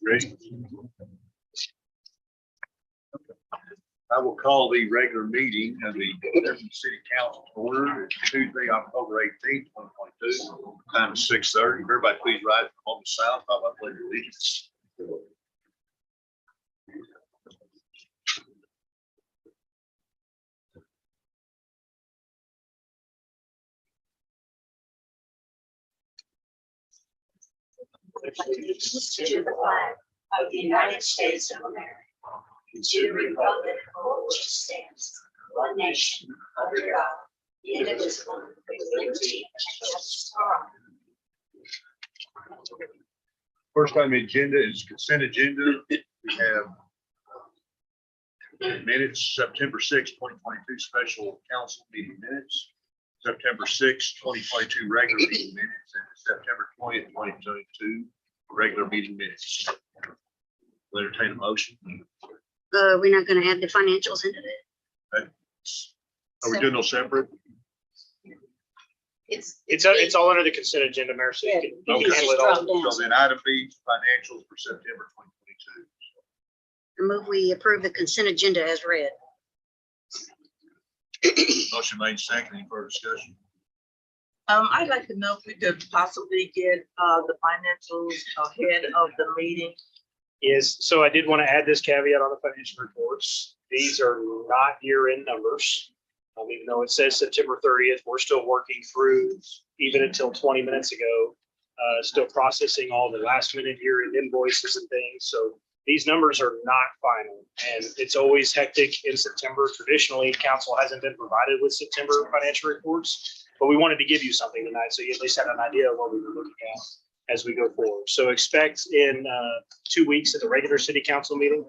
Ready? I will call the regular meeting of the Everman City Council to order. It's Tuesday, October 18th, 2022. Time is 6:30. Everybody please rise from the south. I pledge allegiance. Allegiance to the flag of the United States of America, and to the republic for which it stands, one nation, under God, indivisible, with liberty and justice for all. First on the agenda is consent agenda. We have minutes, September 6th, 2022 special council meeting minutes, September 6th, 2022 regular meeting minutes, and September 20th, 2022 regular meeting minutes. We'll entertain a motion. We're not gonna add the financials into that. Are we doing those separate? It's all under the consent agenda, Mayor. So you can Okay. handle it all. So then item B, financials for September 2022. I move we approve the consent agenda as read. Motion made second. Any further discussion? I'd like to know if we could possibly get the financials ahead of the meeting. Yes, so I did want to add this caveat on the financial reports. These are not year-end numbers. Even though it says September 30th, we're still working through, even until 20 minutes ago, still processing all the last minute year-end invoices and things. So these numbers are not final, and it's always hectic in September. Traditionally, council hasn't been provided with September financial reports, but we wanted to give you something tonight so you at least had an idea of what we were looking at as we go forward. So expect in 2 weeks at the regular city council meeting,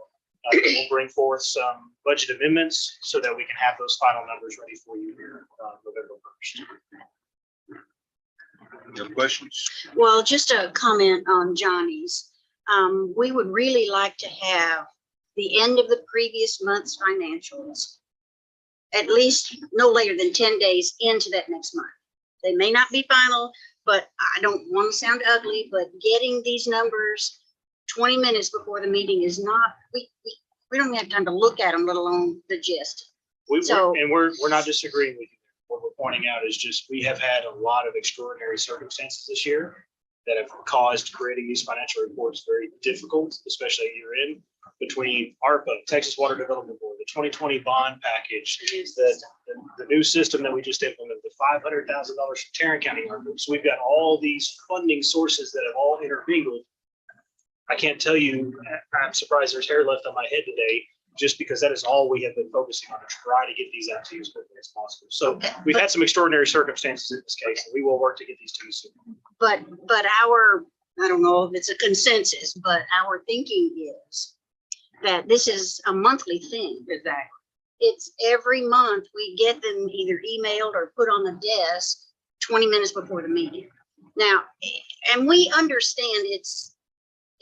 we'll bring forth some budget amendments so that we can have those final numbers ready for you here November 1st. Any other questions? Well, just a comment on Johnny's. We would really like to have the end of the previous month's financials at least no later than 10 days into that next month. They may not be final, but I don't want to sound ugly, but getting these numbers 20 minutes before the meeting is not, we don't even have time to look at them, let alone the gist. We're not disagreeing with you. What we're pointing out is just we have had a lot of extraordinary circumstances this year that have caused creating these financial reports very difficult, especially year end, between ARPA, Texas Water Development Board, the 2020 bond package, the new system that we just implemented, the $500,000 from Tarrant County ARPA. So we've got all these funding sources that have all intermingled. I can't tell you, I'm surprised there's hair left on my head today, just because that is all we have been focusing on to try to get these out to you as quickly as possible. So we've had some extraordinary circumstances in this case, and we will work to get these to you soon. But our, I don't know if it's a consensus, but our thinking is that this is a monthly thing. Exactly. It's every month we get them either emailed or put on the desk 20 minutes before the meeting. Now, and we understand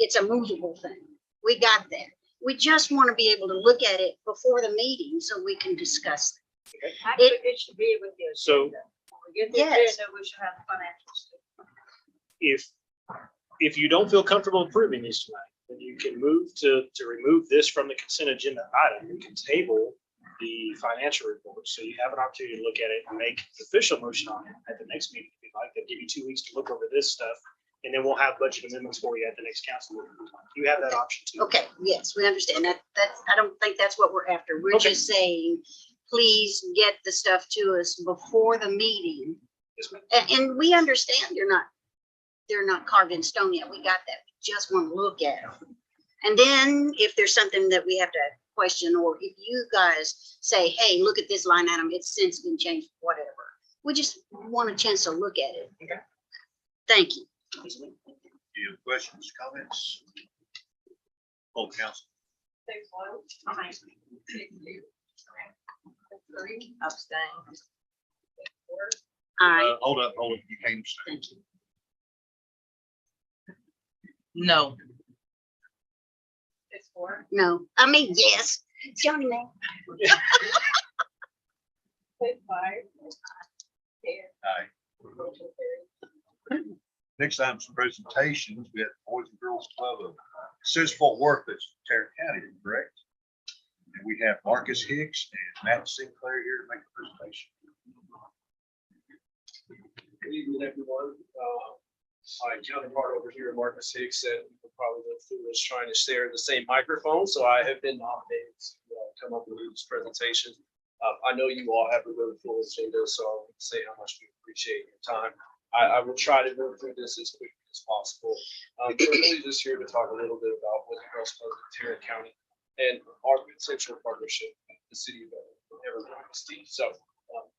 it's a movable thing. We got that. We just want to be able to look at it before the meeting so we can discuss it. Actually, it should be with the So- agenda. When we get the Yes. agenda, we should have the financials too. If you don't feel comfortable approving these tonight, then you can move to remove this from the consent agenda item. You can table the financial report, so you have an opportunity to look at it and make the official motion on it at the next meeting if you'd like. They'll give you 2 weeks to look over this stuff, and then we'll have budget amendments for you at the next council meeting. You have that option too. Okay, yes, we understand that. I don't think that's what we're after. We're Okay. just saying, please get the stuff to us before the meeting. Yes, ma'am. And we understand they're not carved in stone yet. We got that. We just want to look at them. And then if there's something that we have to question, or if you guys say, hey, look at this line item, it's since been changed, whatever. We just want a chance to look at it. Okay. Thank you. Any other questions, comments? Full council. Abstain. All right. Hold up. You can't say. Thank you. No. No, I mean, yes. Johnny, man. Aye. Next time, some presentations. We had Boys and Girls Club of Sis Fort Worth, that's Tarrant County, correct? And we have Marcus Hicks and Matt Sinclair here to make the presentation. Good evening, everyone. My counterpart over here, Marcus Hicks, said we will probably go through this trying to share the same microphone, so I have been nominated to come up with this presentation. I know you all have a really full agenda, so I want to say how much we appreciate your time. I will try to go through this as quickly as possible. We're really just here to talk a little bit about what the Girls Club of Tarrant County and our potential partnership with the city of Everman. So,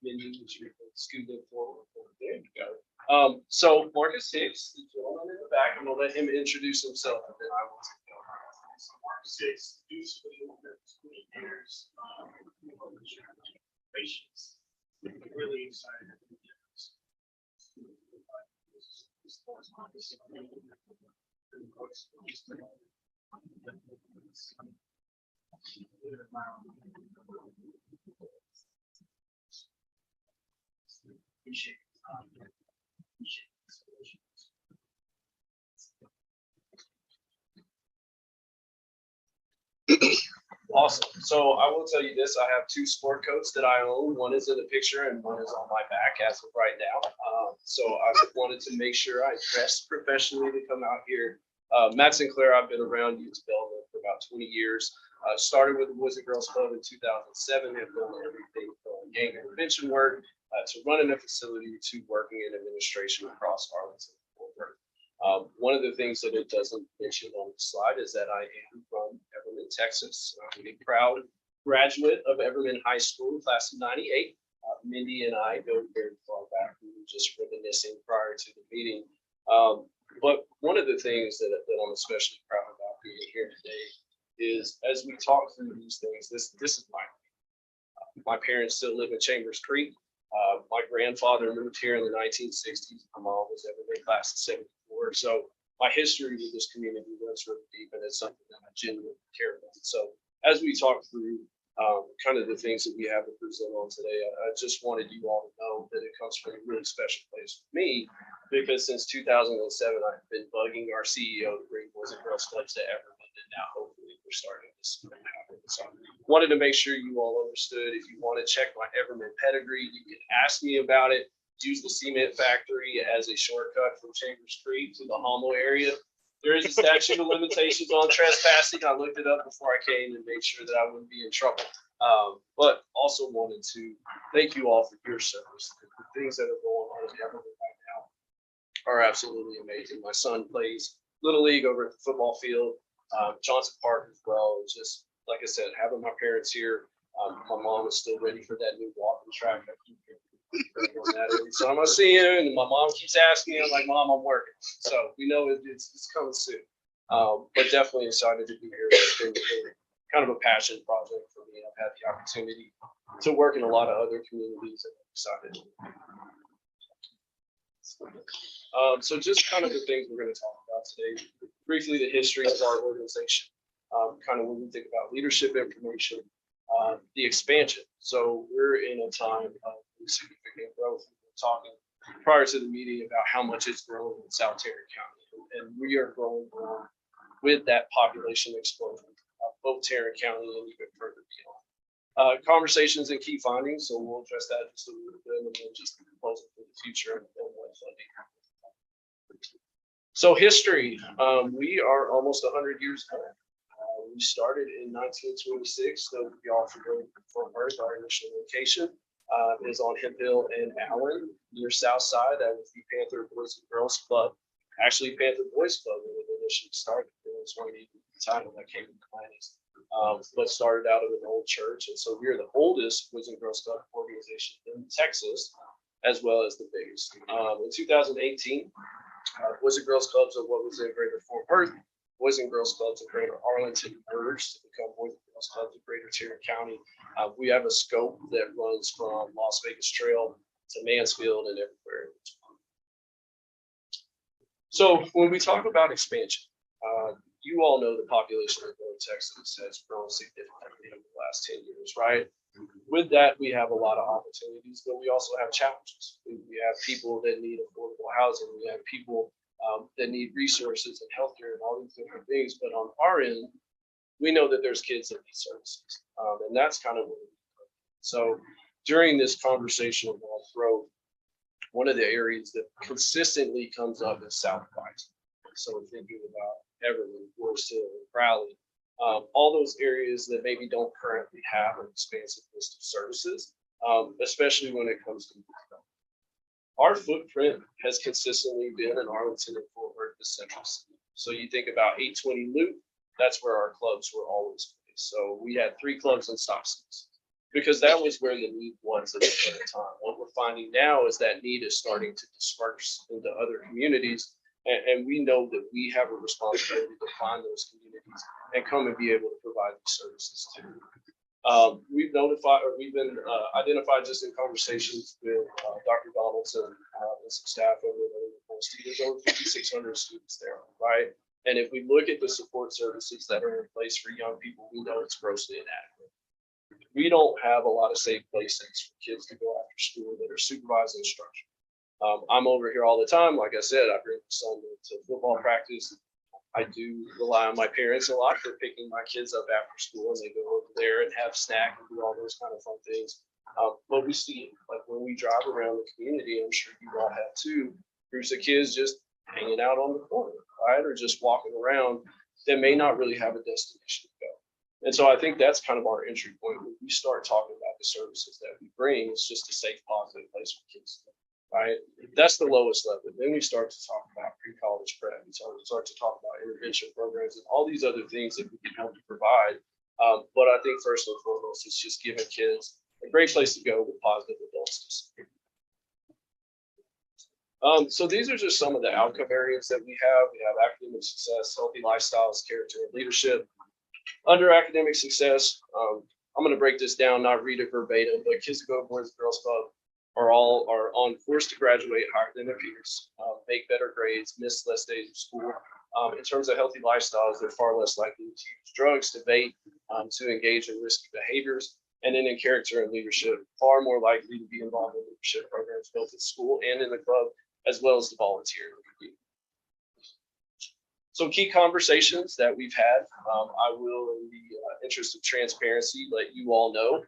Mindy, would you scoot it forward? There you go. So Marcus Hicks, the gentleman in the back, I'm gonna let him introduce himself, and then I will take over. So Marcus Hicks, used to be over 20 years, patience, really excited. Appreciate it. Awesome. So I will tell you this, I have two sport coats that I own. One is in the picture and one is on my back as of right now. So I wanted to make sure I dressed professionally to come out here. Matt Sinclair, I've been around youth development for about 20 years. Started with the Boys and Girls Club in 2007, have done everything from gang intervention work to running a facility to working in administration across Arlington. One of the things that it doesn't mention on the slide is that I am from Everman, Texas. I'm a proud graduate of Everman High School, class of '98. Mindy and I go very far back. We were just reminiscing prior to the meeting. But one of the things that I'm especially proud about being here today is as we talk through these things, this is my parents still live in Chambers Creek. My grandfather moved here in the 1960s. My mom was Everman class of '74. So my history with this community runs really deep, and it's something that I genuinely care about. So as we talk through kind of the things that we have to present on today, I just wanted you all to know that it comes from a really special place for me, because since 2007, I've been bugging our CEO to bring Boys and Girls Clubs to Everman, and now hopefully we're starting to see that happen. So wanted to make sure you all understood. If you want to check my Everman pedigree, you can ask me about it. Use the cement factory as a shortcut from Chambers Creek to the Homo area. There is a statute of limitations on trespassing. I looked it up before I came and made sure that I wouldn't be in trouble. But also wanted to thank you all for your service. The things that are going on in Everman right now are absolutely amazing. My son plays Little League over at the football field, Johnson Park as well. Just like I said, having my parents here, my mom is still ready for that new walking track. I keep on that every time I see him, and my mom keeps asking me, I'm like, Mom, I'm working. So we know it's coming soon. But definitely excited to be here. It's been kind of a passion project for me. I've had the opportunity to work in a lot of other communities, and I'm excited. So just kind of the things we're going to talk about today. Briefly, the history of our organization, kind of when we think about leadership information, the expansion. So we're in a time of significant growth. We were talking prior to the meeting about how much it's grown in South Tarrant County, and we are growing with that population explosion, both Tarrant County and even further beyond. Conversations and key findings. So we'll address that just a little bit, and then just close it for the future. So history, we are almost 100 years old. We started in 1926, so we all familiar with Fort Worth, our initial location. Is on Hemp Hill and Allen, near South Side. That was the Panther Boys and Girls Club. Actually, Panther Boys Club when it initially started. It was one of the time when I came to the planets. But started out of an old church, and so we're the oldest Boys and Girls Club organization in Texas, as well as the biggest. In 2018, Boys and Girls Clubs of what was in Greater Fort Worth, Boys and Girls Clubs of Greater Arlington merged to become Boys and Girls Clubs of Greater Tarrant County. We have a scope that runs from Las Vegas Trail to Mansfield and everywhere in between. So when we talk about expansion, you all know the population of North Texas has grown significantly over the last 10 years, right? With that, we have a lot of opportunities, but we also have challenges. We have people that need affordable housing. We have people that need resources and healthcare and all these different things. But on our end, we know that there's kids that need services. And that's kind of what we do. So during this conversation about growth, one of the areas that consistently comes up is South White. So we're thinking about Everman, Forest Hill, Crowley, all those areas that maybe don't currently have an expansive list of services, especially when it comes to youth. Our footprint has consistently been in Arlington and Fort Worth, the central city. So you think about 820 Loop, that's where our clubs were always placed. So we had 3 clubs in stop signs because that was where the need was at the time. What we're finding now is that need is starting to disperse into other communities. And we know that we have a responsibility to find those communities and come and be able to provide these services too. We've been identified just in conversations with Dr. Donaldson and some staff over there. There's over 5,600 students there, right? And if we look at the support services that are in place for young people, we know it's grossly inadequate. We don't have a lot of safe places for kids to go after school that are supervised and structured. I'm over here all the time. Like I said, I bring my son to football practice. I do rely on my parents a lot for picking my kids up after school, and they go over there and have snack and do all those kind of fun things. But we see it, like when we drive around the community, I'm sure you all have too, groups of kids just hanging out on the corner, right? Or just walking around that may not really have a destination to go. And so I think that's kind of our entry point. When we start talking about the services that we bring, it's just a safe, positive place for kids to go. Right, that's the lowest level. Then we start to talk about pre-college prep. We start to talk about intervention programs and all these other things that we can help to provide. But I think first and foremost, it's just giving kids a great place to go with positive adults. So these are just some of the outcome areas that we have. We have academic success, healthy lifestyles, character, and leadership. Under academic success, I'm going to break this down, not read it verbatim, but kids who go to Boys and Girls Club are on course to graduate higher than their peers, make better grades, miss less days of school. In terms of healthy lifestyles, they're far less likely to use drugs, to vape, to engage in risky behaviors. And then in character and leadership, far more likely to be involved in leadership programs both at school and in the club, as well as to volunteer in the community. So key conversations that we've had, I will, in the interest of transparency, let you all know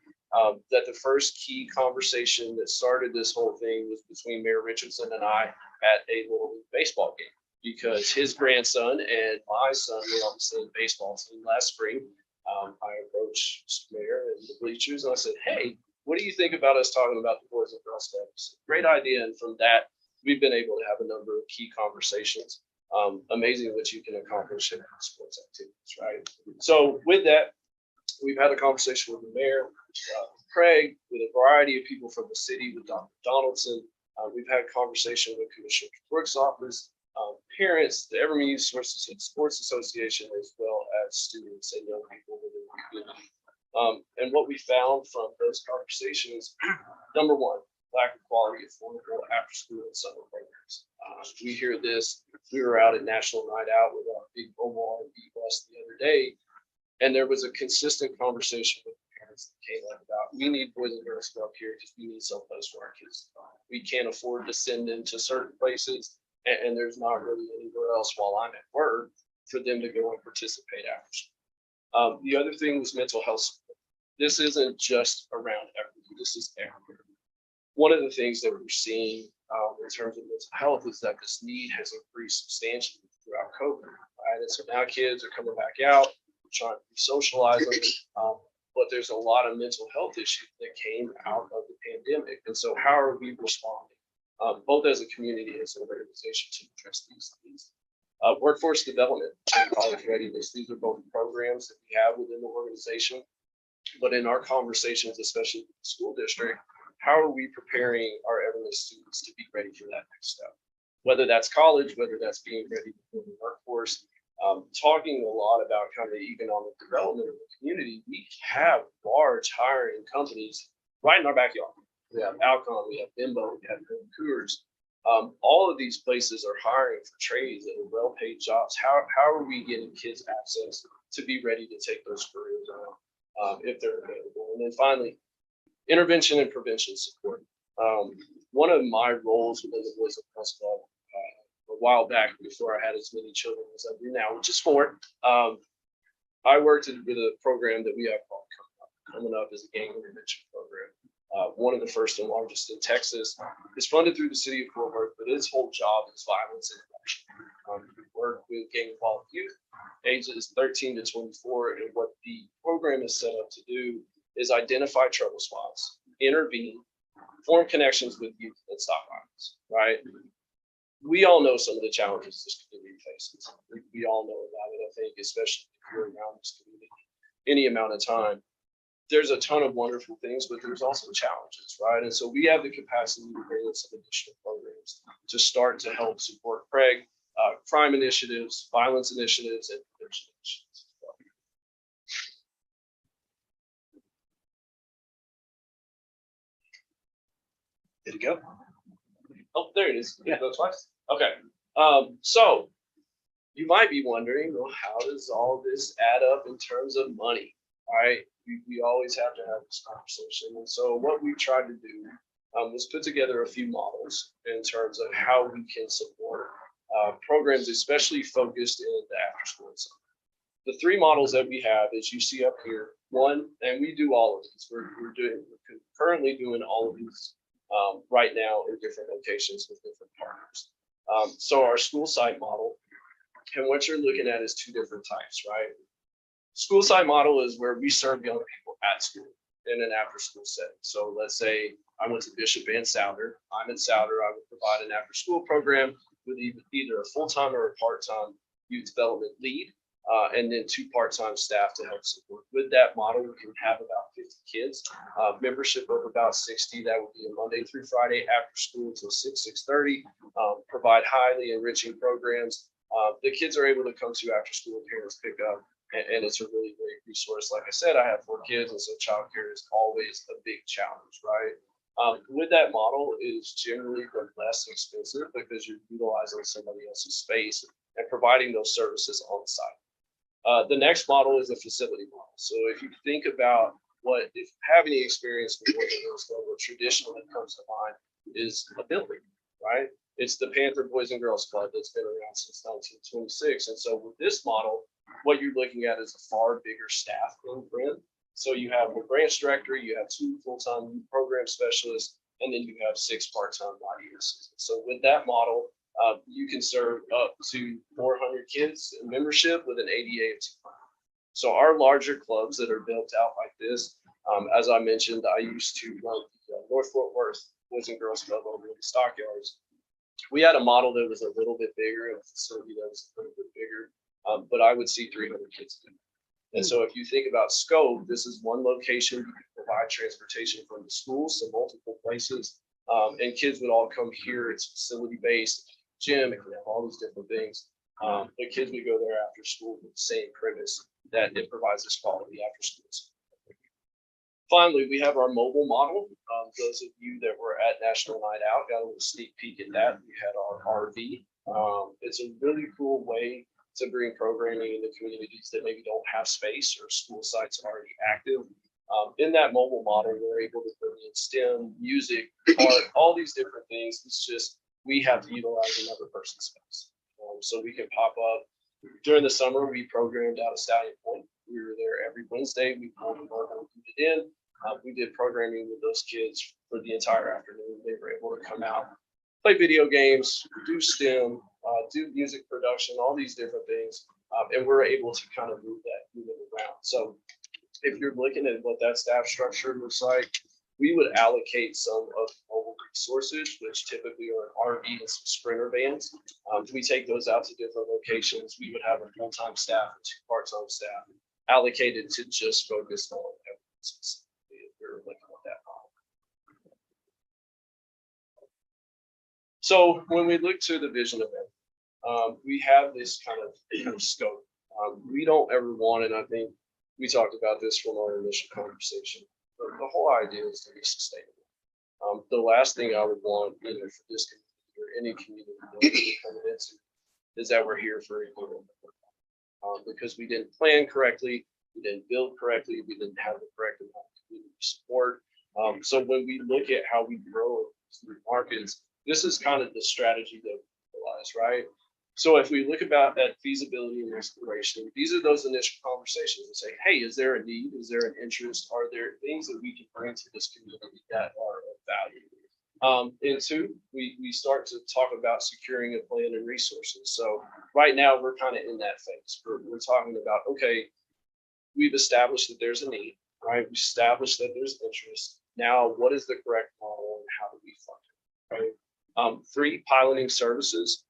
that the first key conversation that started this whole thing was between Mayor Richardson and I at a little league baseball game, because his grandson and my son were on the same baseball team last spring. I approached Mr. Mayor and the bleachers and I said, hey, what do you think about us talking about the Boys and Girls Club? Great idea. And from that, we've been able to have a number of key conversations. Amazing what you can accomplish in sports activities, right? So with that, we've had a conversation with the mayor, Craig, with a variety of people from the city, with Dr. Donaldson. We've had a conversation with Commissioner Brooks' office, parents, the Everman Youth Sports Association, as well as students and young people within the community. And what we found from those conversations, number one, lack of quality, affordable after school and summer programs. We hear this. We were out at National Night Out with our big Omar and bus the other day, and there was a consistent conversation with parents that came up about, we need Boys and Girls Club here because we need someplace for our kids to go. We can't afford to send them to certain places, and there's not really anywhere else while I'm at work for them to go and participate after school. The other thing was mental health support. This isn't just around everything. This is everywhere. One of the things that we're seeing in terms of mental health is that this need has increased substantially throughout COVID, right? And so now kids are coming back out, trying to socialize them, but there's a lot of mental health issues that came out of the pandemic. And so how are we responding, both as a community and as an organization, to address these things? Workforce development and college readiness. These are both programs that we have within the organization, but in our conversations, especially with the school district, how are we preparing our Everman students to be ready for that next step? Whether that's college, whether that's being ready for the workforce, talking a lot about kind of the economic development of the community. We have large hiring companies right in our backyard. We have Alcon, we have Bimbo, we have Coors. All of these places are hiring for trades and well-paid jobs. How are we getting kids access to be ready to take those careers on if they're available? And then finally, intervention and prevention support. One of my roles within the Boys and Girls Club, or while back before I had as many children as I do now, which is 4. I worked with a program that we have called Coming Up as a gang intervention program. One of the first and largest in Texas. It's funded through the city of Fort Worth, but its whole job is violence intervention. We work with gang involved youth, ages 13 to 24, and what the program is set up to do is identify trouble spots, intervene, form connections with youth, and stop violence, right? We all know some of the challenges this community faces. We all know about it, I think, especially if you're around this community any amount of time. There's a ton of wonderful things, but there's also challenges, right? And so we have the capacity to bring in some additional programs to start to help support Craig, crime initiatives, violence initiatives, and prevention initiatives. Did it go? Oh, there it is. Yeah. Go twice. Okay. So you might be wondering, well, how does all this add up in terms of money, right? We always have to have this conversation. And so what we tried to do was put together a few models in terms of how we can support programs, especially focused in the after school side. The 3 models that we have, as you see up here, one, and we do all of these. We're currently doing all of these right now in different locations with different partners. So our school site model, and what you're looking at is 2 different types, right? School site model is where we serve young people at school in an after school setting. So let's say I went to Bishop and Souder. I'm in Souder. I would provide an after school program with either a full-time or a part-time youth development lead, and then 2 part-time staff to help support. With that model, we can have about 50 kids, membership of about 60. That would be a Monday through Friday after school till 6:30. Provide highly enriching programs. The kids are able to come to after school, parents pick up. And it's a really great resource. Like I said, I have 4 kids, and so childcare is always a big challenge, right? With that model, it is generally the less expensive because you're utilizing somebody else's space and providing those services on site. The next model is a facility model. So if you think about if you have any experience with what traditionally comes to mind is a building, right? It's the Panther Boys and Girls Club that's been around since 1926. And so with this model, what you're looking at is a far bigger staff footprint. So you have a branch director, you have 2 full-time program specialists, and then you have 6 part-time body assistants. So with that model, you can serve up to 400 kids in membership with an ADA of 200. So our larger clubs that are built out like this, as I mentioned, I used to run the North Fort Worth Boys and Girls Club over in the Stockyards. We had a model that was a little bit bigger, and a facility that was a little bit bigger, but I would see 300 kids. And so if you think about scope, this is one location. You can provide transportation from the schools to multiple places, and kids would all come here. It's facility-based, gym, it can have all these different things. But kids would go there after school with the same premise that it provides this quality after schools. Finally, we have our mobile model. Those of you that were at National Night Out got a little sneak peek at that. We had our RV. It's a really cool way to bring programming into communities that maybe don't have space or school sites already active. In that mobile model, we're able to bring in STEM, music, art, all these different things. It's just we have to utilize another person's space. So we can pop up. During the summer, we programmed out of Stallion Point. We were there every Wednesday. We pulled them over and put it in. We did programming with those kids for the entire afternoon. They were able to come out, play video games, do STEM, do music production, all these different things. And we're able to kind of move it around. So if you're looking at what that staff structure looks like, we would allocate some of the mobile resources, which typically are an RV and some Sprinter vans. We take those out to different locations. We would have a full-time staff and 2 part-time staff allocated to just focus on everything. We're looking at that model. So when we look to the vision of it, we have this kind of scope. We don't ever want, and I think we talked about this from our initial conversation, but the whole idea is to be sustainable. The last thing I would want, either for this community or any community that we're coming into, is that we're here for a year. Because we didn't plan correctly, we didn't build correctly, we didn't have the correct amount of community support. So when we look at how we grow through markets, this is kind of the strategy that we utilize. utilize, right? So if we look about at feasibility and exploration, these are those initial conversations and say, hey, is there a need? Is there an interest? Are there things that we can bring to this community that are of value? And two, we start to talk about securing a plan and resources. So right now we're kind of in that phase. We're talking about, okay, we've established that there's a need, right? We established that there's interest. Now, what is the correct model and how do we fund it, right? Three, piloting services.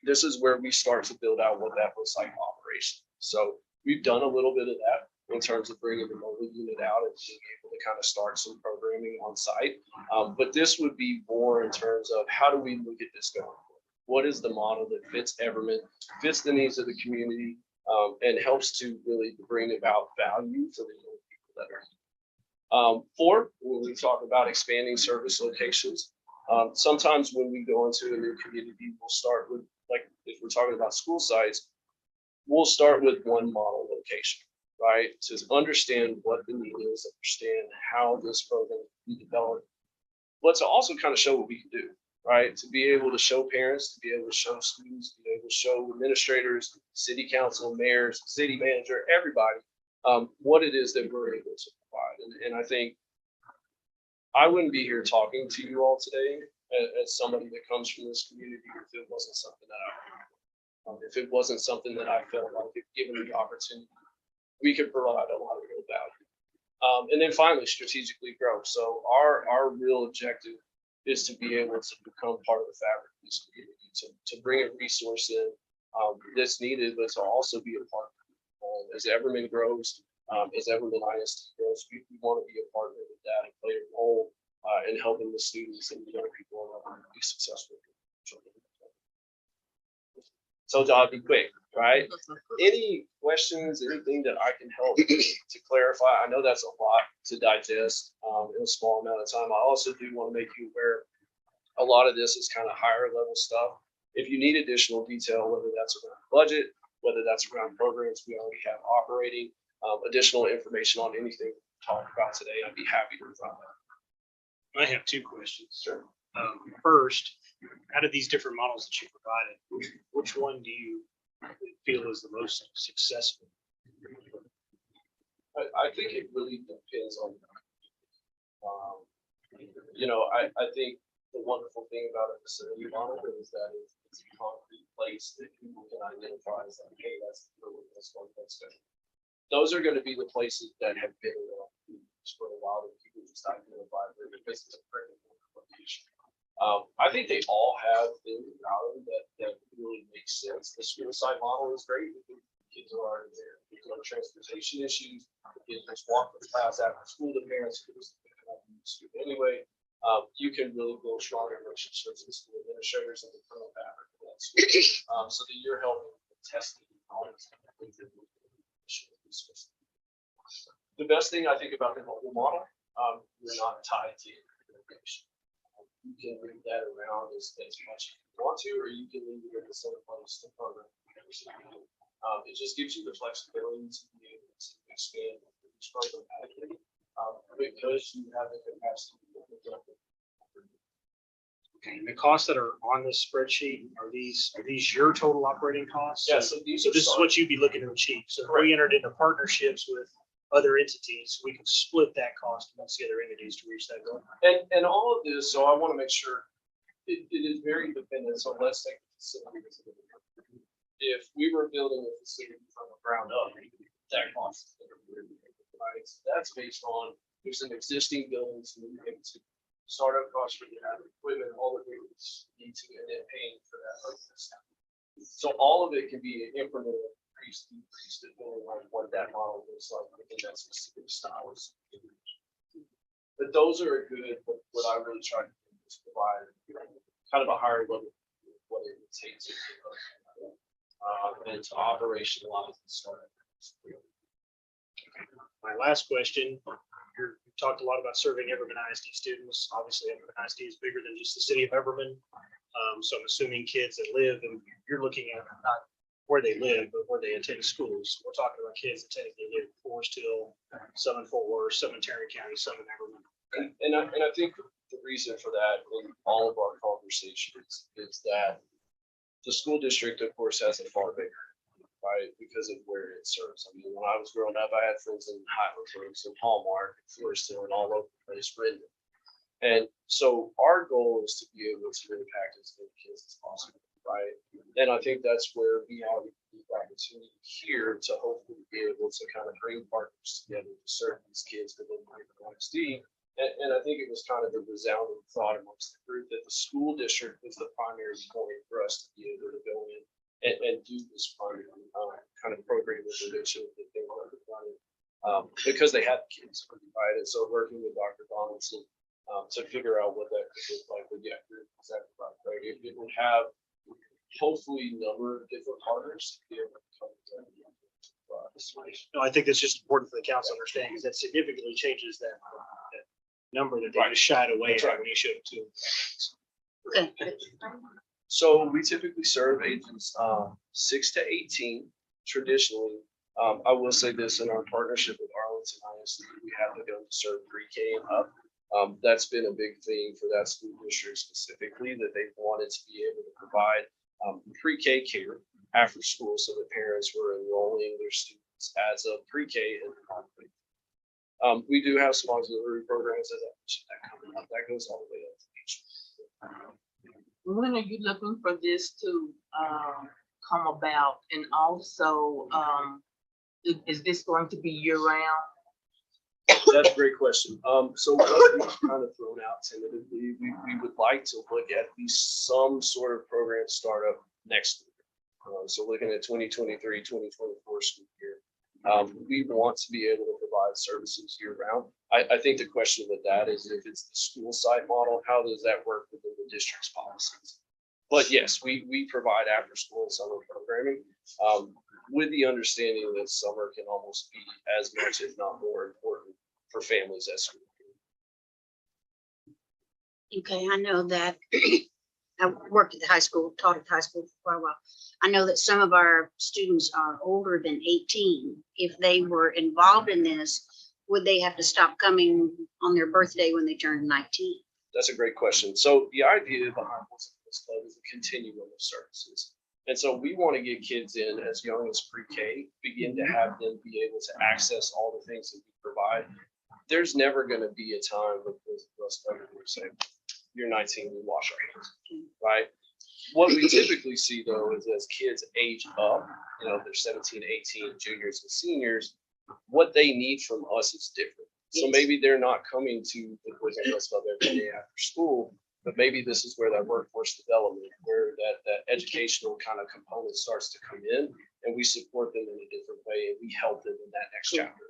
This is where we start to build out what that looks like operation. So we've done a little bit of that in terms of bringing the mobile unit out and being able to kind of start some programming on site. But this would be more in terms of how do we look at this going forward? What is the model that fits Everman, fits the needs of the community, and helps to really bring about value for the young people that are here. Four, when we talk about expanding service locations, sometimes when we go into a new community, we'll start with, like if we're talking about school sites, we'll start with one model location, right? To understand what the need is, understand how this program can be developed, but to also kind of show what we can do, right? To be able to show parents, to be able to show students, to be able to show administrators, city council, mayors, city manager, everybody, what it is that we're able to provide. And I think I wouldn't be here talking to you all today as somebody that comes from this community if it wasn't something that if it wasn't something that I felt like, if given the opportunity, we could provide a lot of real value. And then finally, strategically grow. So our real objective is to be able to become part of the fabric of this community, to bring a resource in that's needed, but to also be a partner. As Everman grows, as Everman ISD grows, we want to be a partner with that and play a role in helping the students and the young people be successful. So I'll be quick, right? Any questions, anything that I can help to clarify? I know that's a lot to digest in a small amount of time. I also do want to make you aware a lot of this is kind of higher level stuff. If you need additional detail, whether that's around budget, whether that's around programs we already have operating, additional information on anything we talked about today, I'd be happy to provide that. I have two questions. Sure. First, out of these different models that you provided, which one do you feel is the most successful? I think it really depends on, I think the wonderful thing about a facility model is that it's a concrete place that people can identify as like, hey, that's really this one, that's good. Those are going to be the places that have been around for a while that people just identify because it's a pretty location. I think they all have things about them that really makes sense. The school site model is great. Kids are already there. There's no transportation issues. Kids just walk to class after school. The parents can just pick them up in the school anyway. You can really build stronger relationships with school administrators and the criminal fabric of that school, so that you're helping with testing and all this. The best thing I think about the mobile model, you're not tied to information. You can bring that around as much as you want to, or you can leave it in the same place to program. It just gives you the flexibility to be able to expand each program adequately, because you have the capacity to do it. Okay, and the costs that are on this spreadsheet, are these your total operating costs? Yeah, so these So are this is what you'd be looking to achieve. So if we entered into partnerships with other entities, we can split that cost amongst the other entities to reach that goal. And all of this, so I want to make sure it is very dependent. So let's take the facility. If we were building a facility from the ground up, that cost is right. So that's based on there's an existing building to move into startup costs for the equipment, all the things you need to, and then paying for that. So all of it can be an incremental increase, decrease, depending on what that model looks like within that specific styles. But those are a good, what I really try to do is provide kind of a higher level of what it would take to and to operationalize the startup. My last question, you talked a lot about serving Everman ISD students. Obviously, Everman ISD is bigger than just the city of Everman. So I'm assuming kids that live, and you're looking at not where they live, but where they attend schools. We're talking about kids that technically live in Forest Hill, some in Fort Worth, some in Tarrant County, some in Everman. And I think the reason for that in all of our conversations is that The school district, of course, has a far bigger, right, because of where it serves. I mean, when I was growing up, I had friends in Highland Springs and Hallmark, Floresville, and all over the place, Redmond. And so our goal is to be able to impact as many kids as possible, right? And I think that's where we have the opportunity here to hopefully be able to kind of bring partners together to serve these kids within ISD. And I think it was kind of the resounding thought amongst the group that the school district was the primary point for us to be able to go in and do this primary kind of program intervention that they were running because they had the kids, right? And so working with Dr. Donaldson to figure out what that could look like. But yeah, you're exactly right? It would have hopefully a number of different partners to be able to come together. No, I think that's just important for the council to understand because that significantly changes that number that they Right. just shied away That's at right. when you showed it to them. Okay. So we typically serve ages 6 to 18 traditionally. I will say this, in our partnership with Arlington ISD, we have begun to serve pre-K and up. That's been a big thing for that school district specifically, that they wanted to be able to provide pre-K care after school, so the parents were enrolling their students as a pre-K and we do have some auxiliary programs that coming up. That goes all the way up to each. When are you looking for this to come about? And also, is this going to be year round? That's a great question. So what we've kind of thrown out tentatively, we would like to look at least some sort of program startup next year. So looking at 2023, 2024 school year. We want to be able to provide services year round. I think the question with that is if it's the school site model, how does that work within the district's policies? But yes, we provide after school and summer programming with the understanding that summer can almost be as much, if not more important for families as school. Okay, I know that I worked at the high school, taught at the high school for quite a while. I know that some of our students are older than 18. If they were involved in this, would they have to stop coming on their birthday when they turn 19? That's a great question. So the idea behind this club is a continuum of services. And so we want to get kids in as young as pre-K, begin to have them be able to access all the things that we provide. There's never going to be a time with us saying, you're 19, we wash our hands, right? What we typically see though is as kids age up, they're 17, 18, juniors and seniors, what they need from us is different. So maybe they're not coming to the Boys and Girls Club every day after school, but maybe this is where that workforce development, where that educational kind of component starts to come in, and we support them in a different way, and we help them in that next chapter.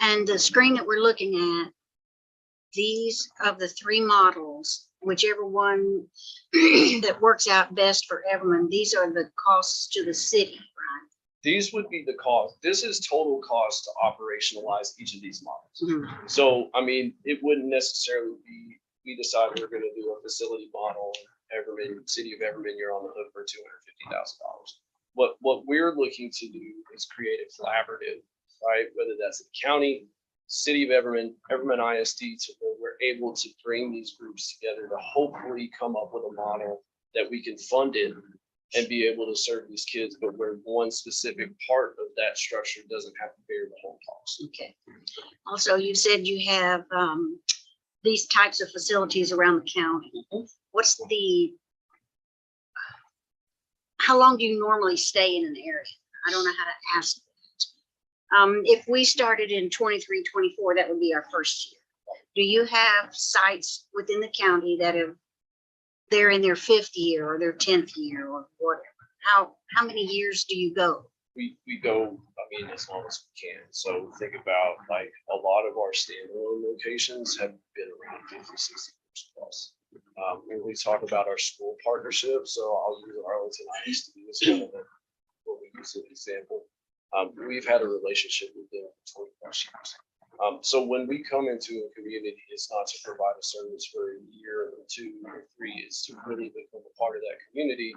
And the screen that we're looking at, these of the three models, whichever one that works out best for everyone, these are the costs to the city, right? These would be the cost. This is total cost to operationalize each of these models. Mhm. So, I mean, it wouldn't necessarily be, we decide we're going to do a facility model, Everman, City of Everman, you're on the hook for $250,000. What we're looking to do is create a collaborative, right? Whether that's the county, City of Everman, Everman ISD, to where we're able to bring these groups together to hopefully come up with a model that we can fund it and be able to serve these kids, but where one specific part of that structure doesn't have to bear the whole cost. Okay. Also, you said you have these types of facilities around the county. What's how long do you normally stay in an area? I don't know how to ask that. If we started in 23, 24, that would be our first year. Do you have sites within the county that they're in their 5th year or their 10th year or whatever? How many years do you go? We go, as long as we can. So think about like a lot of our standalone locations have been around 50, 60 years plus. When we talk about our school partnership, so I'll use Arlington ISD as kind of what we use as an example. We've had a relationship with them for 20 plus years. So when we come into a community, it's not to provide a service for a year or 2 or 3, it's to really become a part of that community.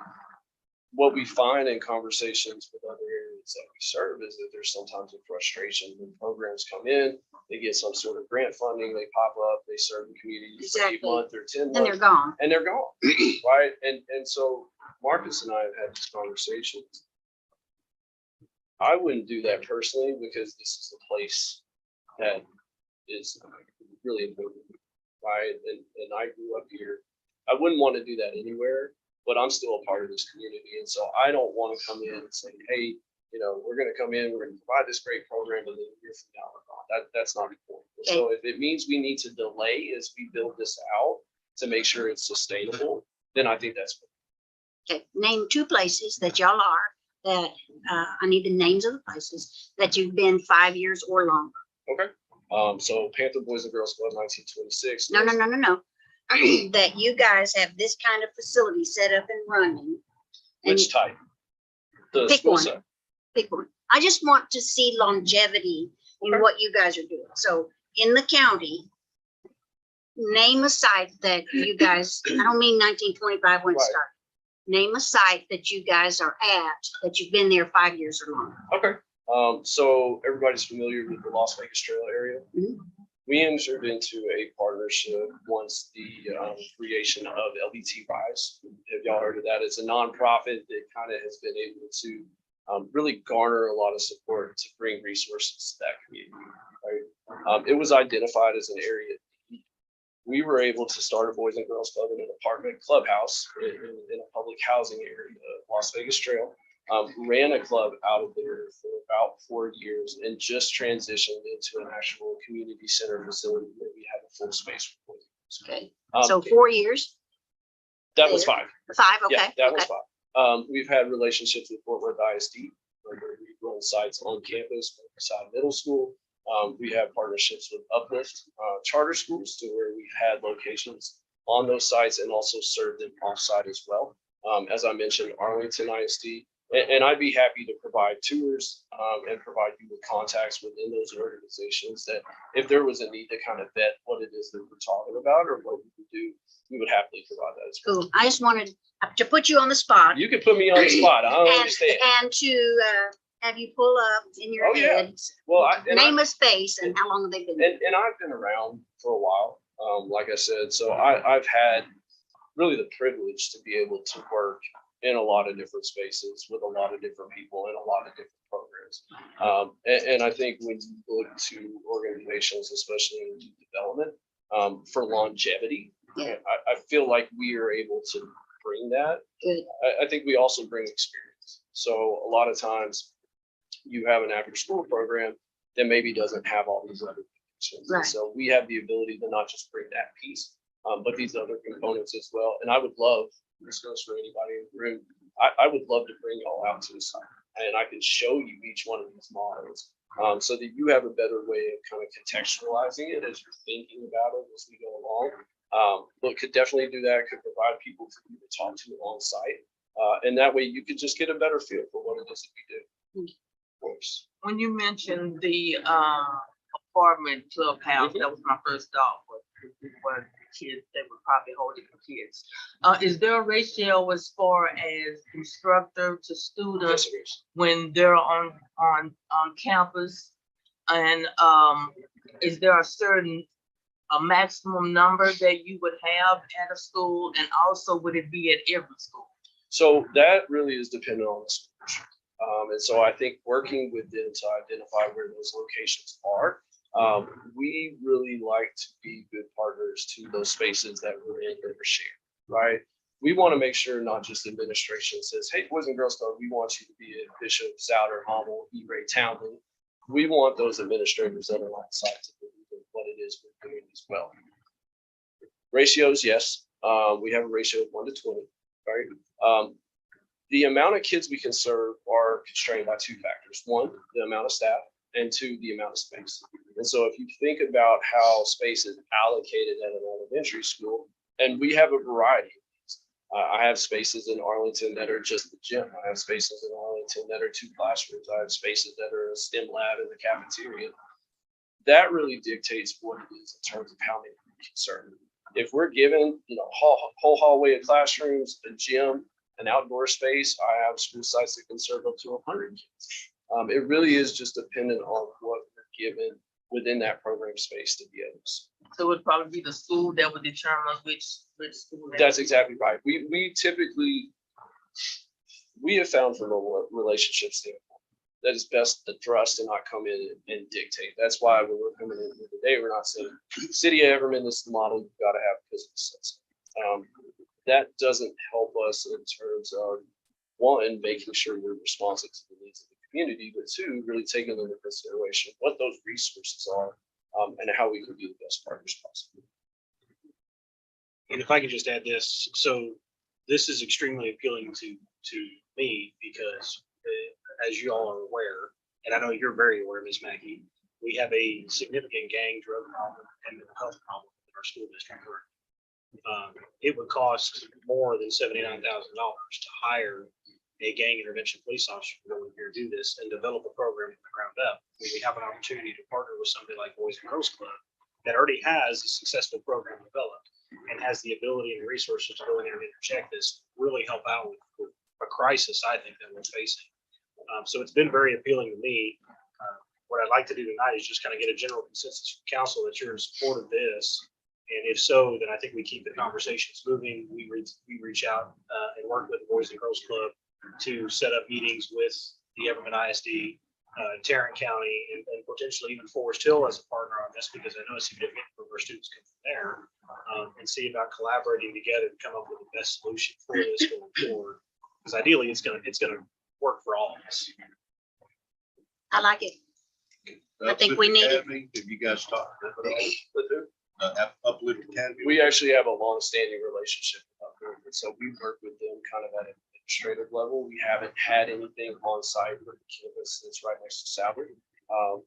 What we find in conversations with other areas that we serve is that there's sometimes a frustration when programs come in, they get some sort of grant funding, they pop up, they serve the community for 8 Exactly. months or 10 months. And they're gone. And they're gone, right? And so Marcus and I have had these conversations. I wouldn't do that personally because this is a place that is really important, right? And I grew up here. I wouldn't want to do that anywhere, but I'm still a part of this community. And so I don't want to come in and say, hey, you know, we're going to come in, we're going to provide this great program, and then a year from now, we're gone. That's not the point. So if it means we need to delay as we build this out to make sure it's sustainable, then I think that's good. Okay, name 2 places that y'all are, that, I need the names of the places that you've been 5 years or longer. Okay. So Panther Boys and Girls Club 1926. No. That you guys have this kind of facility set up and running. And Which type? The Pick school one. side. pick one. I just want to see longevity in Okay. what you guys are doing. So in the county, name a site that you guys, I don't mean 1925 when it Right. started. Name a site that you guys are at, that you've been there 5 years or longer. Okay. So everybody's familiar with the Las Vegas Trail area. Mhm. We entered into a partnership once the creation of LBT Rise. Have y'all heard of that? It's a nonprofit that kind of has been able to really garner a lot of support to bring resources to that community. Right? It was identified as an area. We were able to start a Boys and Girls Club in an apartment clubhouse in a public housing area, Las Vegas Trail. Ran a club out of there for about 4 years and just transitioned into an actual community center facility where we have a full space for boys. Okay, Um, so 4 years, That was there. 5. 5, okay. Yeah, that was okay. 5. We've had relationships with Fort Worth ISD, where we run sites on campus, beside middle school. We have partnerships with Uplift charter schools to where we've had locations on those sites and also served them off-site as well. As I mentioned, Arlington ISD. And I'd be happy to provide tours and provide you with contacts within those organizations that if there was a need to kind of vet what it is that we're talking about or what we would do, we would happily provide that as well. Cool. I just wanted to put you on the spot. You can put me on the spot. I don't and, understand. and to have you pull up in your Oh, yeah. head, Well, name a space and how long have they been there? And I've been around for a while, like I said, so I've had really the privilege to be able to work in a lot of different spaces with a lot of different people in a lot of different programs. And I think when you look to organizations, especially in youth development, for longevity, Yeah. I feel like we are able to bring that. Good. I think we also bring experience. So a lot of times you have an after school program that maybe doesn't have all these other things. Right. So we have the ability to not just bring that piece, but these other components as well. And I would love, this goes for anybody in the room, I would love to bring y'all out to the site and I can show you each one of these models so that you have a better way of kind of contextualizing it as you're thinking about it as we go along. But could definitely do that, could provide people for you to talk to on site. And that way you could just get a better feel for what it is that we do. Of course. When you mentioned the apartment clubhouse, that was my first thought. For kids, they were probably holding for kids. Is there a ratio as far as instructor to student Yes, it is. when they're on campus? And is there a certain maximum number that you would have at a school, and also would it be at every school? So that really is dependent on the school. And so I think working with them to identify where those locations are, we really like to be good partners to those spaces that we're in that are shared, right? We want to make sure not just administration says, hey, Boys and Girls Club, we want you to be at Bishop, Souder, Hommel, E-Ray, Townley. We want those administrators that are on site to believe in what it is we're doing as well. Ratios, yes. We have a ratio of 1 to 20, right? The amount of kids we can serve are constrained by 2 factors. 1, the amount of staff, and 2, the amount of space. And so if you think about how space is allocated at an elementary school, and we have a variety of these. I have spaces in Arlington that are just the gym. I have spaces in Arlington that are 2 classrooms. I have spaces that are a STEM lab in the cafeteria. That really dictates what it is in terms of how many we can serve. If we're given, whole hallway of classrooms, a gym, an outdoor space, I have school sites that can serve up to 100 kids. It really is just dependent on what we're given within that program space to be able to. So it would probably be the school that would determine which school. That's exactly right. We typically we have found from a relationship standpoint that it's best to trust and not come in and dictate. That's why when we're coming in here today, we're not saying City of Everman, this is the model you've got to have because it says so. That doesn't help us in terms of one, making sure we're responsive to the needs of the community, but two, really taking into consideration what those resources are and how we can be the best partners possible. And if I can just add this, so this is extremely appealing to me because as you all are aware, and I know you're very aware, Ms. Mackey, we have a significant gang, drug problem, and mental health problem in our school district. It would cost more than $79,000 to hire a gang intervention police officer to go in here, do this, and develop a program from the ground up. We have an opportunity to partner with somebody like Boys and Girls Club that already has a successful program developed and has the ability and resources to go in there and interject this, really help out with a crisis, I think, that we're facing. So it's been very appealing to me. What I'd like to do tonight is just kind of get a general consensus from council that you're in support of this. And if so, then I think we keep the conversations moving. We reach out and work with the Boys and Girls Club to set up meetings with the Everman ISD, Tarrant County, and potentially even Forest Hill as a partner on this, because I know it's significant for our students come from there, and see about collaborating together to come up with the best solution for this going forward. Because ideally, it's gonna work for all of us. I like it. I think we need it. Academy, have you guys talked about With who? Uplift Academy? We actually have a long-standing relationship with Uplift, so we work with them kind of at an administrative level. We haven't had anything on site with the campus that's right next to Salvard.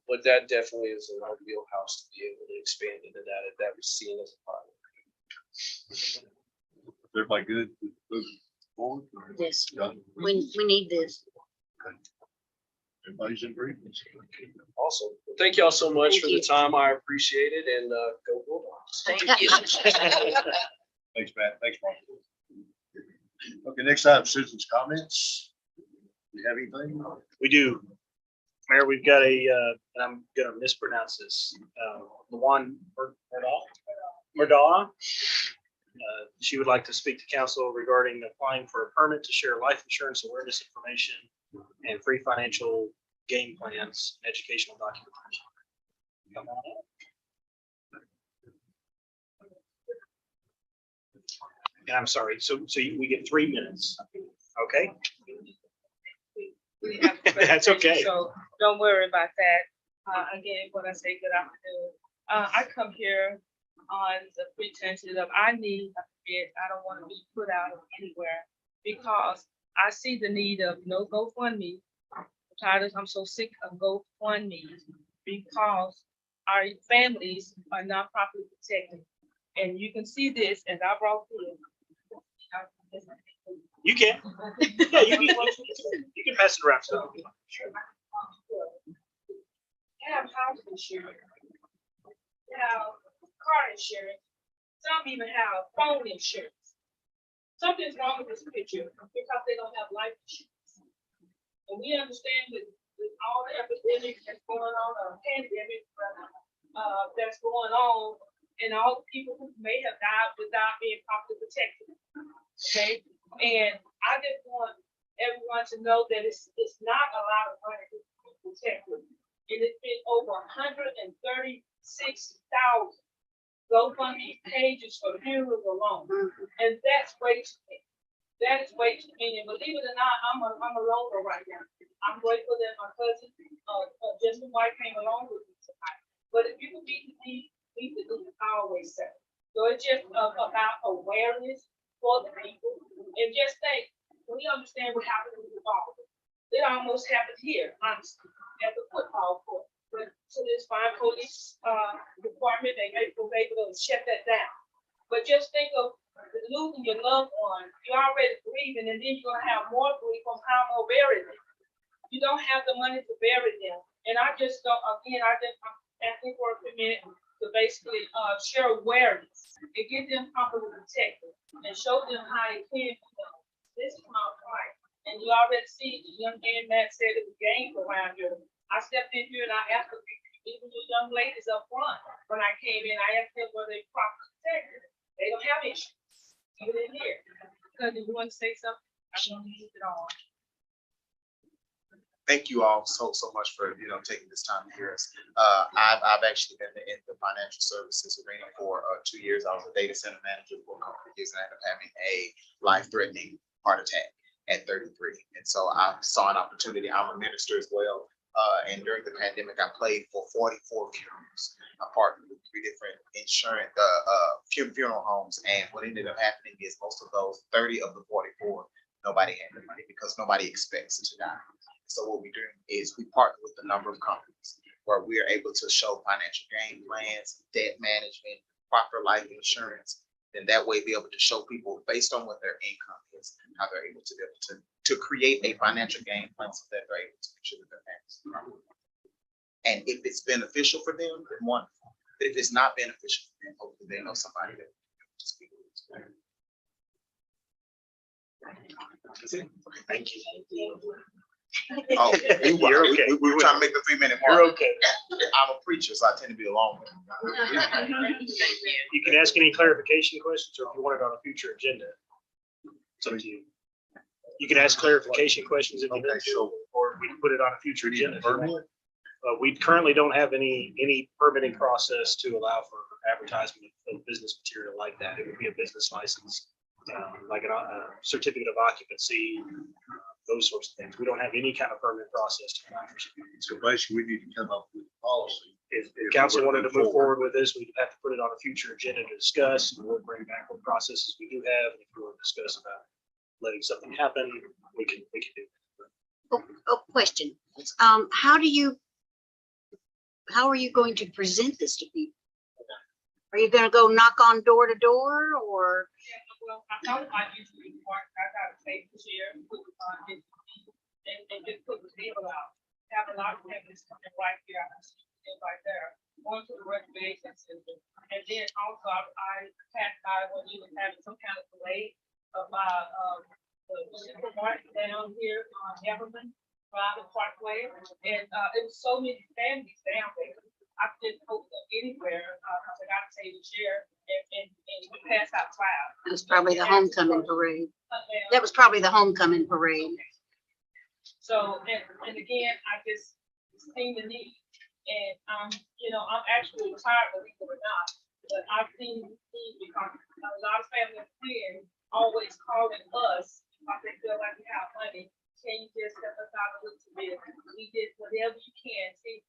But that definitely is in our wheelhouse to be able to expand into that we're seeing as a pilot. Everybody good? Moving forward? This. Done? We need this. Everybody's in agreement. Awesome. Well, thank y'all so much Thank for you. the time. I appreciate it, and go Bulldogs. Thank you. Thanks, Matt. Thanks, Mark. Okay, next item, citizens' comments. Do you have anything? We do. Mayor, we've got and I'm gonna mispronounce this, Luan Murdaugh. She would like to speak to council regarding applying for a permit to share life insurance awareness information and free financial game plans, educational documentation. Come on up. And I'm sorry, so we get 3 minutes, okay? We have to pay That's attention, okay. So don't worry about that. Again, when I say good afternoon, I come here on the pretenses of I need a bid. I don't want to be put out of anywhere because I see the need of no GoFundMe. I'm so sick of GoFundMe because our families are not properly protected. And you can see this as I brought this. You can. Yeah, you can pass it around. So. Have house insurance, have car insurance, some even have phone insurance. Something's wrong with this picture because they don't have life insurance. And we understand that with all the epidemic that's going on, or pandemic that's going on, and all the people who may have died without being properly protected. Okay, and I just want everyone to know that it's not a lot of money to be protected. And it's been over 136,000 GoFundMe pages for funerals alone. And that's way too many. That is way too many. And believe it or not, I'm a loner right now. I'm grateful that my cousin, Justin White, came along with me tonight. But if you can beat the need, beat the need, I always say. So it's just about awareness for the people. And just think, we understand what happened with the ball. It almost happened here, honestly, at the football court. But to this fine police department, they was able to shut that down. But just think of losing your loved one. You're already grieving, and then you're gonna have more grief on how I'm gonna bury them. You don't have the money to bury them. And I just don't, again, I'm asking for a permit to basically share awareness and get them properly protected and show them how it can be done. This is my fight. And you already see the young man Matt said it was gangs around here. I stepped in here and I asked them, even the young ladies up front, when I came in, I asked them were they properly protected. They don't have insurance, even in here. Because you want to say something? don't need it all. Thank you all so much for, taking this time to hear us. I've actually been in the financial services arena for 2 years. I was a data center manager for a couple of years and I ended up having a life-threatening heart attack at 33. And so I saw an opportunity. I'm a minister as well. And during the pandemic, I played for 44 funerals. I partnered with 3 different insurance, funeral homes. And what ended up happening is most of those 30 of the 44, nobody had the money because nobody expects to die. So what we do is we partner with a number of companies where we are able to show financial gain plans, debt management, proper life insurance. And that way be able to show people based on what their income is, how they're able to be able to create a financial gain plan so that they're able to make sure that their families are covered. And if it's beneficial for them, then wonderful. But if it's not beneficial for them, hopefully they know somebody that can speak with. Thank you. Oh, You're okay. we were trying to make the 3-minute mark. You're okay. I'm a preacher, so I tend to be a long one. You can ask any clarification questions, or if you want it on a future agenda, it's up to you. You can ask clarification questions if you Okay, want to, so or we can put it on a future we need agenda. a if you permit? want. We currently don't have any permitting process to allow for advertisement of business material like that. It would be a business license, like a certificate of occupancy, those sorts of things. We don't have any kind of permit process to allow for something. So basically, we need to come up with a policy. If council wanted to move forward with this, we'd have to put it on a future agenda to discuss, and we'll bring back what processes we do have. And if we want to discuss about letting something happen, we can do that. Question. How are you going to present this to people? Are you gonna go knock on door to door or? Yeah, well, I thought I usually work, I got a paper share, and just put the deal out. Have a lot of papers coming right here, and right there, going to the recreation center. And then also I passed by when you were having some kind of delay about, the supermarket down here on Everman, Robin Parkway. And, it was so many families down there. I didn't hope that anywhere, because I got to take a share and we passed out fire. It was probably the homecoming parade. That was probably the homecoming parade. So, and again, I just seen the need, and, I'm actually retired, believe it or not, but I've seen the need because a lot of family and friends always calling us, if they feel like we have money, can you just help us out a little bit? We did whatever you can, see,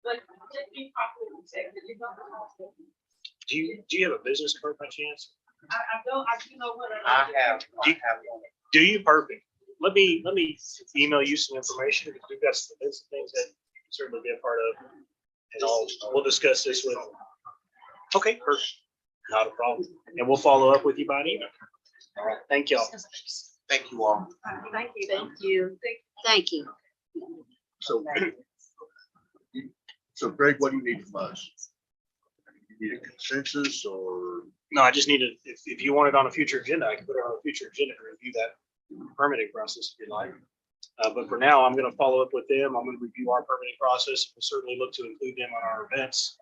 but just be properly protected, Do you have a business card by chance? I don't, you know what? I have one. Do you? Perfect. Let me email you some information, because we've got some things that you can certainly be a part of. And we'll discuss this with. Okay, perfect. Not a problem. And we'll follow up with you by email. All right. Thank y'all. Thank you all. Thank you. Thank you. Thank you. So Greg, what do you need from us? You need a consensus or? No, I just need to, if you want it on a future agenda, I can put it on a future agenda to review that permitting process if you like. But for now, I'm going to follow up with them. I'm going to review our permitting process. We'll certainly look to include them on our events.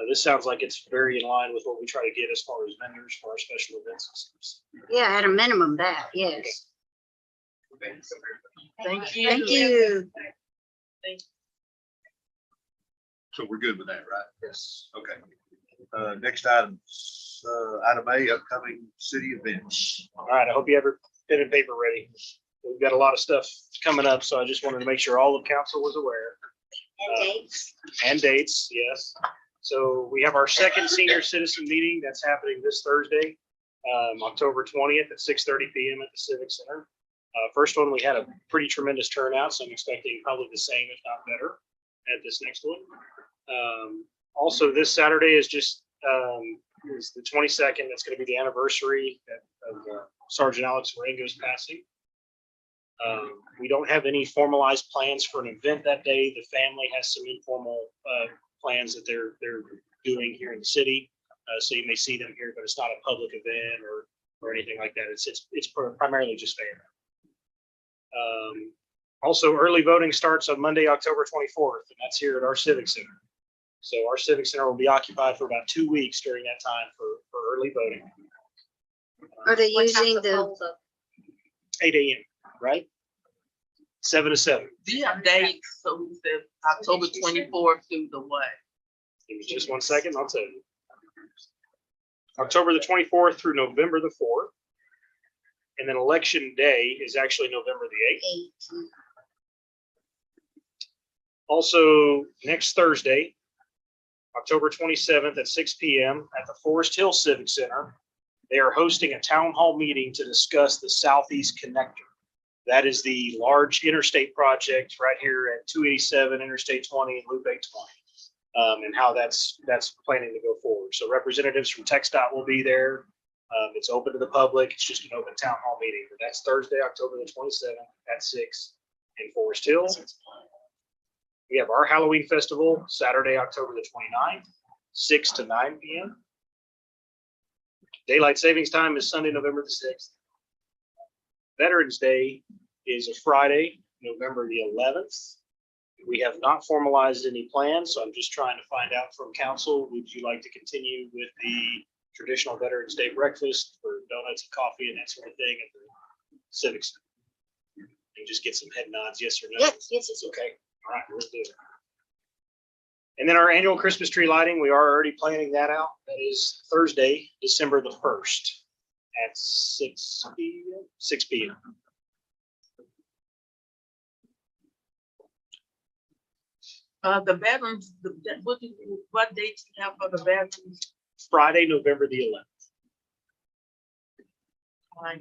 This sounds like it's very in line with what we try to get as far as vendors for our special events and stuff. Yeah, at a minimum that, yes. Thank you. Thank you. So we're good with that, right? Yes. Okay. Next item, item A, upcoming city events. All right, I hope you have your pen and paper ready. We've got a lot of stuff coming up, so I just wanted to make sure all of council was aware. And dates. And dates, yes. So we have our second senior citizen meeting that's happening this Thursday, October 20th at 6:30 p.m. at the Civic Center. First one, we had a pretty tremendous turnout, so I'm expecting probably the same, if not better, at this next one. Also, this Saturday is just is the 22nd. That's going to be the anniversary of Sergeant Alex Marengo's passing. We don't have any formalized plans for an event that day. The family has some informal plans that they're doing here in the city. So you may see them here, but it's not a public event or anything like that. It's primarily just family. Also, early voting starts on Monday, October 24th, and that's here at our Civic Center. So our Civic Center will be occupied for about 2 weeks during that time for early voting. Are they using the, 8 a.m. right? 7 to 7. Do you have dates? So we said October 24th through the what? Give me just 1 second, I'll tell you. October the 24th through November the 4th. And then election day is actually November the 8th. Also, next Thursday, October 27th at 6 p.m. at the Forest Hill Civic Center, they are hosting a town hall meeting to discuss the Southeast Connector. That is the large interstate project right here at 287 Interstate 20 and Loop 820, and how that's planning to go forward. So representatives from TxDOT will be there. It's open to the public. It's just an open town hall meeting. But that's Thursday, October the 27th at 6 in Forest Hill. We have our Halloween festival, Saturday, October the 29th, 6 to 9 p.m. Daylight savings time is Sunday, November the 6th. Veterans Day is a Friday, November the 11th. We have not formalized any plans, so I'm just trying to find out from council, would you like to continue with the traditional Veterans Day breakfast for donuts and coffee and that sort of thing at the Civic Center? And just get some head nods, yes or no? Yes. Okay, all right, we'll do it. And then our annual Christmas tree lighting, we are already planning that out. That is Thursday, December the 1st at 6 p.m. 6 p.m. The veterans, what dates do you have for the veterans? Friday, November the 11th.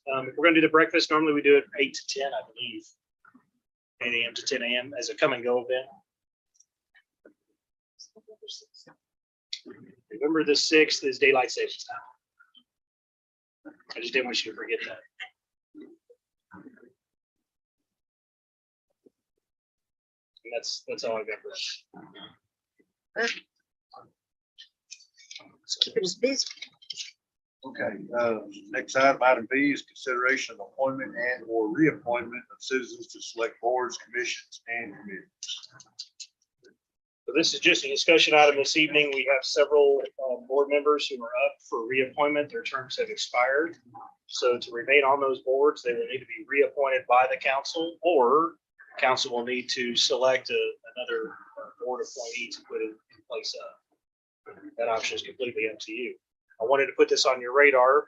If we're gonna do the breakfast, normally we do it 8 to 10, I believe. 8 a.m. to 10 a.m. as a come and go event. November the 6th is daylight savings time. I just didn't want you to forget that. And that's all I got for that. Let's keep it as busy. Okay, next item B is consideration of appointment and or reappointment of citizens to select boards, commissions, and committees. So this is just a discussion item this evening. We have several board members who are up for reappointment. Their terms have expired. So to remain on those boards, they will need to be reappointed by the council, or council will need to select another board appointee to put in place of. That option is completely up to you. I wanted to put this on your radar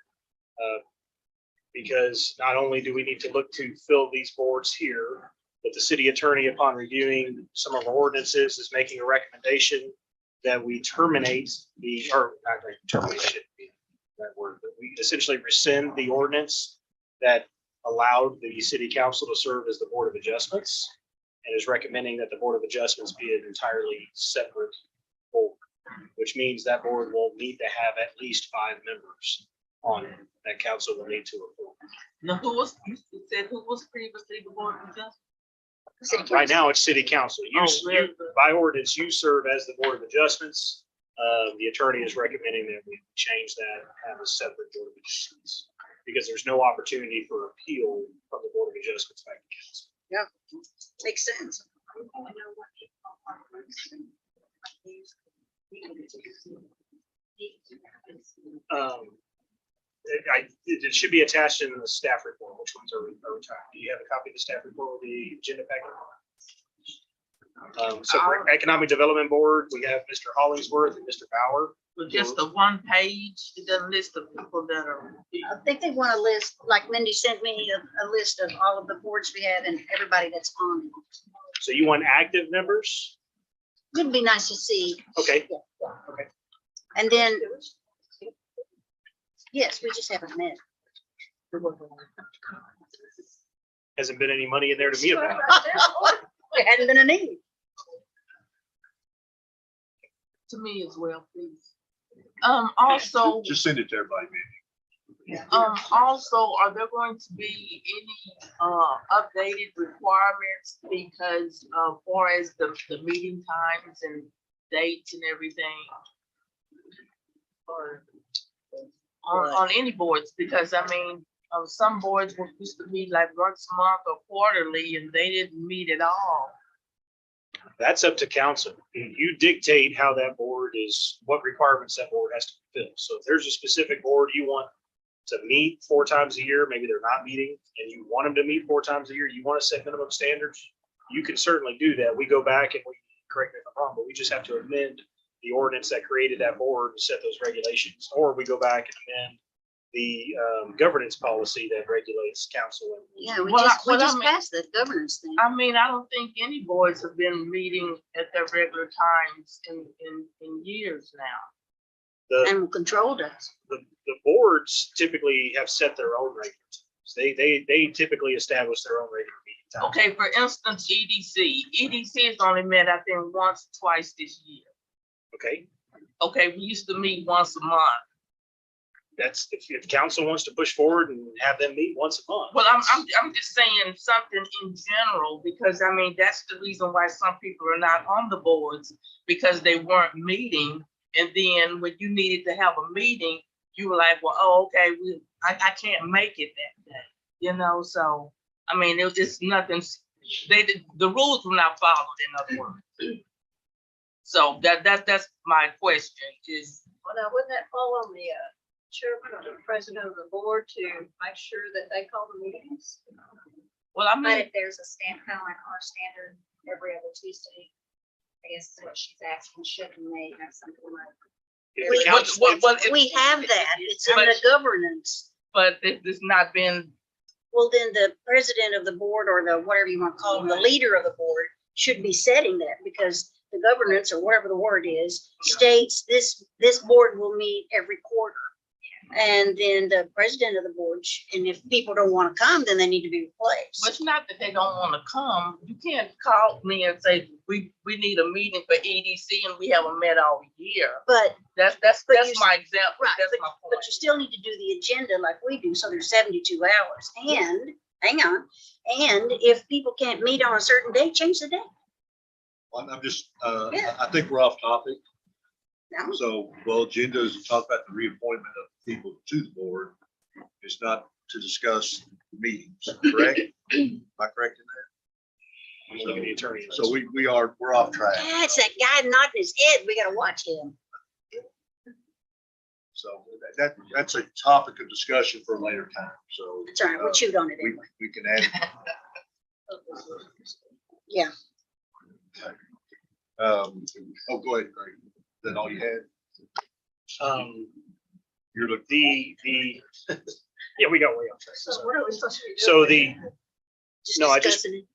because not only do we need to look to fill these boards here, but the city attorney, upon reviewing some of our ordinances, is making a recommendation that we terminate or not terminate, shouldn't be that word, but we essentially rescind the ordinance that allowed the city council to serve as the Board of Adjustments, and is recommending that the Board of Adjustments be an entirely separate board, which means that board will need to have at least 5 members on it that council will need to approve. Now, who was previously the board of adjustment? Right now, it's city council. really? By ordinance, you serve as the Board of Adjustments. The attorney is recommending that we change that, have a separate Board of Adjustments, because there's no opportunity for appeal from the Board of Adjustments back to council. Yeah, makes sense. It should be attached in the staff report. Which ones are retired? Do you have a copy of the staff report with the agenda packet? So for Economic Development Board, we have Mr. Hollingsworth and Mr. Bauer. With just the one page, it doesn't list the people that are. I think they want a list, like Mindy sent me a list of all of the boards we have and everybody that's on it. So you want active members? It'd be nice to see. Okay. Yeah. Okay. And then, yes, we just haven't met. Hasn't been any money in there to me about. There hadn't been a need. To me as well, please. Also, Just send it to everybody, man. also, are there going to be any updated requirements because far as the meeting times and dates and everything? Or on any boards, because I mean, some boards were used to meet like once a month or quarterly, and they didn't meet at all. That's up to council. You dictate how that board is, what requirements that board has to fulfill. So if there's a specific board you want to meet 4 times a year, maybe they're not meeting, and you want them to meet 4 times a year, you want to set minimum standards, you can certainly do that. We go back and we, correct me if I'm wrong, but we just have to amend the ordinance that created that board and set those regulations, or we go back and amend the governance policy that regulates council. Yeah, we Well, just I mean- passed the governance thing. I mean, I don't think any boards have been meeting at their regular times in years now. The, Animal control does. the boards typically have set their own regular times. They typically establish their own regular meeting times. Okay, for instance, EDC is only met, I think, once, twice this year. Okay, Okay, we used to meet once a month. that's, if council wants to push forward and have them meet once a month. Well, I'm just saying something in general, because I mean, that's the reason why some people are not on the boards, because they weren't meeting. And then when you needed to have a meeting, you were like, well, oh, okay, I can't make it that day, you know? So, I mean, it's nothing, the rules were not followed, in other words. So that's my question is, Well, now, wouldn't that fall on the chairman or the president of the board to make sure that they call the meetings? well, I But mean, if there's a kind of like our standard every other Tuesday, I guess is what she's asking, shouldn't they have something like? If We- the council- We have that. It's in the governance. but it's not been, Well, then the president of the board, or the, whatever you want to call them, the leader of the board should be setting that, because the governance, or whatever the word is, states this board will meet every quarter. And then the president of the board, and if people don't want to come, then they need to be but replaced. it's not that they don't want to come. You can't call me and say, we need a meeting for EDC and we haven't met all year. But, That's But that's you- my example. right, That's my but point. you still need to do the agenda like we do, so there's 72 hours. And, hang on, and if people can't meet on a certain day, change the day. I'm just, Yeah. I think we're off topic. No? So, well, agenda is to talk about the reappointment of people to the board. It's not to discuss meetings, correct? Am I correct in I'm looking at the attorney. that? So we're off track. Yeah, it's that guy nodding his head. We gotta watch him. So that's a topic of discussion for a later time. So It's all right, we chewed on it we, anyway. we can add. Yeah. Oh, go ahead, Greg. Is that all you had? You're looking. Yeah, we got way off track. So what are we supposed to be doing? So the, Just No, I just- discussing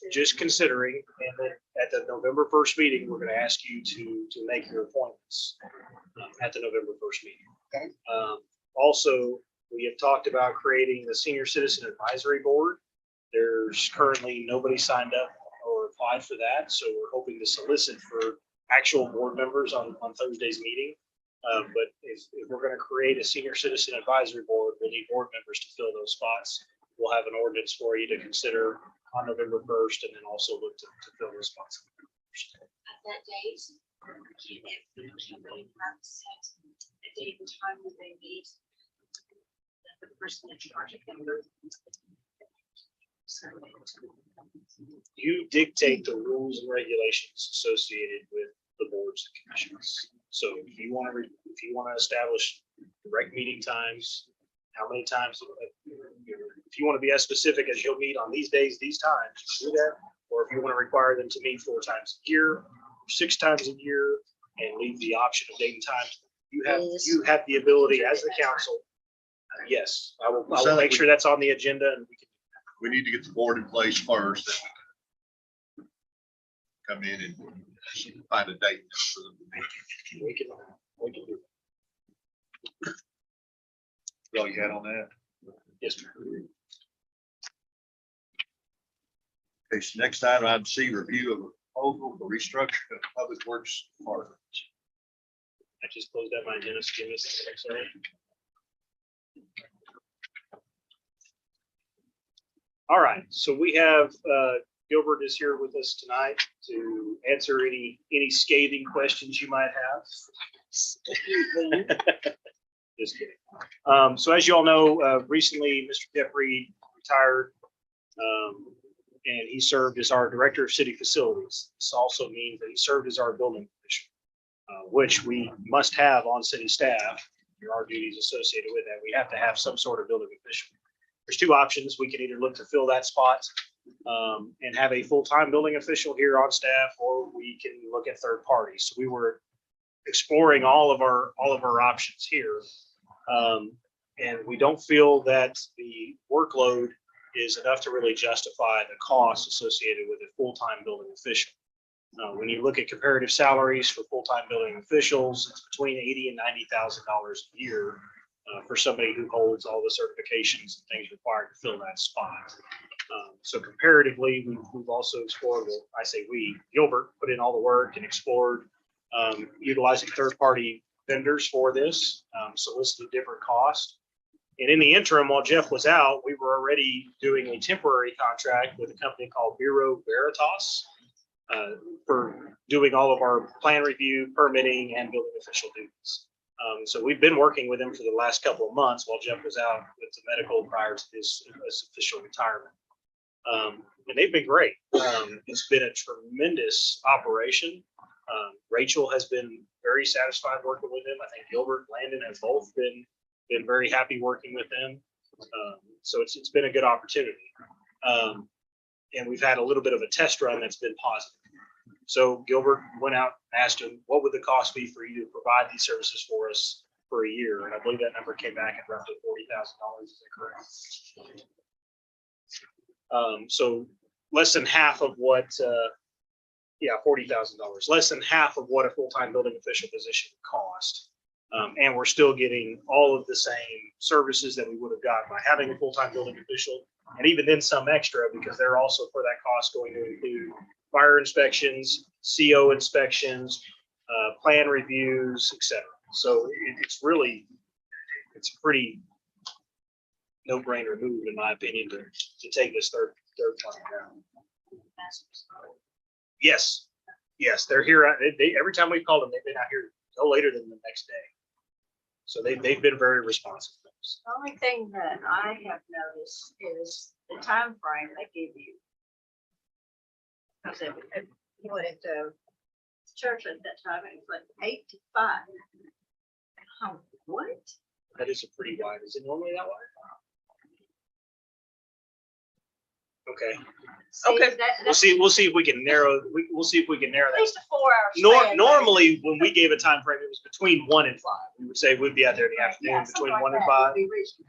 it. just considering, and then at the November 1st meeting, we're gonna ask you to make your appointments at the November 1st meeting. Okay. Also, we have talked about creating the Senior Citizen Advisory Board. There's currently nobody signed up or applied for that, so we're hoping to solicit for actual board members on Thursday's meeting. But if we're gonna create a Senior Citizen Advisory Board, we'll need board members to fill those spots. We'll have an ordinance for you to consider on November 1st, and then also look to fill those spots. That date, can't really have set a date and time that they meet. The person in charge of them. So, You dictate the rules and regulations associated with the boards and commissions. So if you want to establish direct meeting times, how many times, if you want to be as specific as you'll meet on these days, these times, do that. Or if you want to require them to meet 4 times a year, 6 times a year, and leave the option of date and time, you have the ability as the council. Yes, I will make sure that's on the agenda, and We need to get the board in place first, then we can come in and find a date for the meeting. we can do that. All you had on that? Yes, sir. Okay, so next time I'd see review of a proposal for restructuring of public works department. I just closed out my agenda. So give me a second, sorry. All right, so we have Gilbert is here with us tonight to answer any scathing questions you might have. Just kidding. So as you all know, recently Mr. Jeffrey retired, and he served as our Director of City Facilities. This also means that he served as our building commissioner, which we must have on city staff there are duties associated with that. We have to have some sort of building official. There's two options. We can either look to fill that spot and have a full-time building official here on staff, or we can look at third parties. So we were exploring all of our options here. And we don't feel that the workload is enough to really justify the cost associated with a full-time building official. When you look at comparative salaries for full-time building officials, it's between $80,000 and $90,000 a year for somebody who holds all the certifications and things required to fill that spot. So comparatively, we've also explored, well, I say we, Gilbert put in all the work and explored utilizing third-party vendors for this, solicited different costs. And in the interim, while Jeff was out, we were already doing a temporary contract with a company called Bureau Veritas for doing all of our plan review, permitting, and building official duties. So we've been working with them for the last couple of months while Jeff was out with the medical prior to his official retirement. And they've been great. It's been a tremendous operation. Rachel has been very satisfied working with them. I think Gilbert, Landon have both been very happy working with them. So it's been a good opportunity. And we've had a little bit of a test run that's been positive. So Gilbert went out and asked him, what would the cost be for you to provide these services for us for a year? And I believe that number came back at roughly $40,000. Is that correct? So less than half of what, $40,000, less than half of what a full-time building official position would cost. And we're still getting all of the same services that we would have got by having a full-time building official, and even then some extra, because they're also for that cost going to include fire inspections, CO inspections, plan reviews, etc. So it's a pretty no-brainer move, in my opinion, to take this third plan down. Yes, they're here. Every time we've called them, they've been out here no later than the next day. So they've been very responsive. The only thing that I have noticed is the time frame they give you. Because you went to church at that time, it was like 8 to 5. Oh, what? That is a pretty wide. Is it normally that wide? Okay. Okay. We'll see if we can narrow. We'll see if we can narrow At that. least a 4 hour. Normally, when we gave a time frame, it was between 1 and 5. We would say we'd be out there in the afternoon between 1 and 5.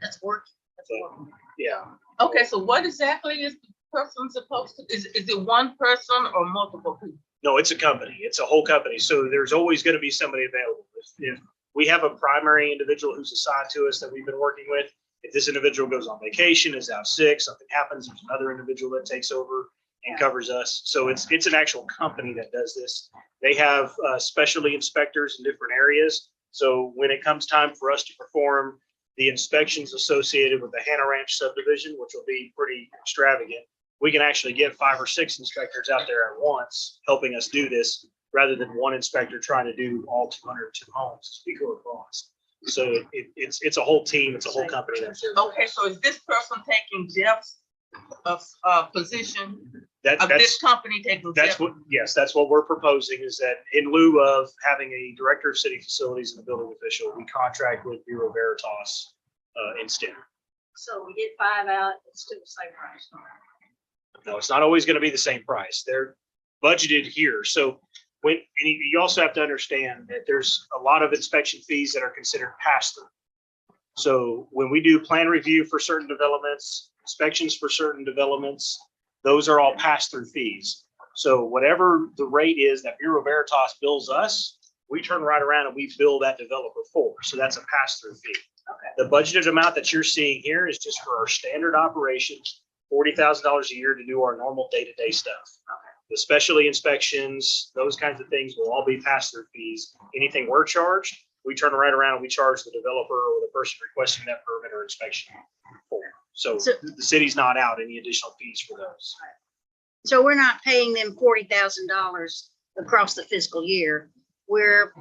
That's working. That's So, working. yeah. Okay, so what exactly is the person supposed to, is it one person or multiple people? No, it's a company. It's a whole company. So there's always going to be somebody available. If we have a primary individual who's assigned to us that we've been working with, if this individual goes on vacation, is out sick, something happens, there's another individual that takes over and covers us. So it's an actual company that does this. They have specialty inspectors in different areas. So when it comes time for us to perform the inspections associated with the Hannah Ranch subdivision, which will be pretty extravagant, we can actually get 5 or 6 inspectors out there at once helping us do this, rather than one inspector trying to do all 202 homes as we go across. So it's a whole team, it's a whole company that's there. Okay, so is this person taking Jeff's position? Of That's this company taking that's Jeff? that's what we're proposing, is that in lieu of having a director of city facilities and a building official, we contract with Bureau Veritas instead. So we get 5 out, it's still the same price. No, it's not always going to be the same price. They're budgeted here. So and you also have to understand that there's a lot of inspection fees that are considered pass-through. So when we do plan review for certain developments, inspections for certain developments, those are all pass-through fees. So whatever the rate is that Bureau Veritas bills us, we turn right around and we bill that developer for. So that's a pass-through fee. Okay. The budgeted amount that you're seeing here is just for our standard operations, $40,000 a year to do our normal day-to-day stuff. Okay. The specialty inspections, those kinds of things will all be pass-through fees. Anything we're charged, we turn right around and we charge the developer or the person requesting that permit or inspection for. So the city's not out any additional fees for those. So we're not paying them $40,000 across the fiscal year. We're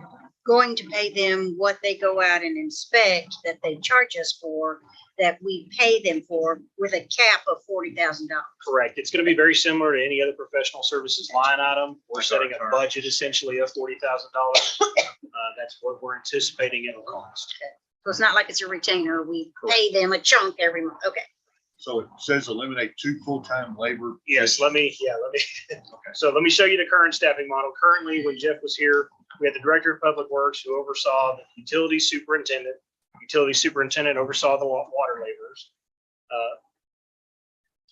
going to pay them what they go out and inspect that they charge us for, that we pay them for, with a cap of $40,000. Correct. It's going to be very similar to any other professional services line item. We're Like setting our a budget essentially of $40,000. That's what we're anticipating it'll cost. So it's not like it's a retainer. We pay them a chunk every month. Okay. So it says eliminate 2 full-time labor. Yes, let me so let me show you the current staffing model. Currently, when Jeff was here, we had the director of public works who oversaw the utility superintendent. Utility superintendent oversaw the water laborers.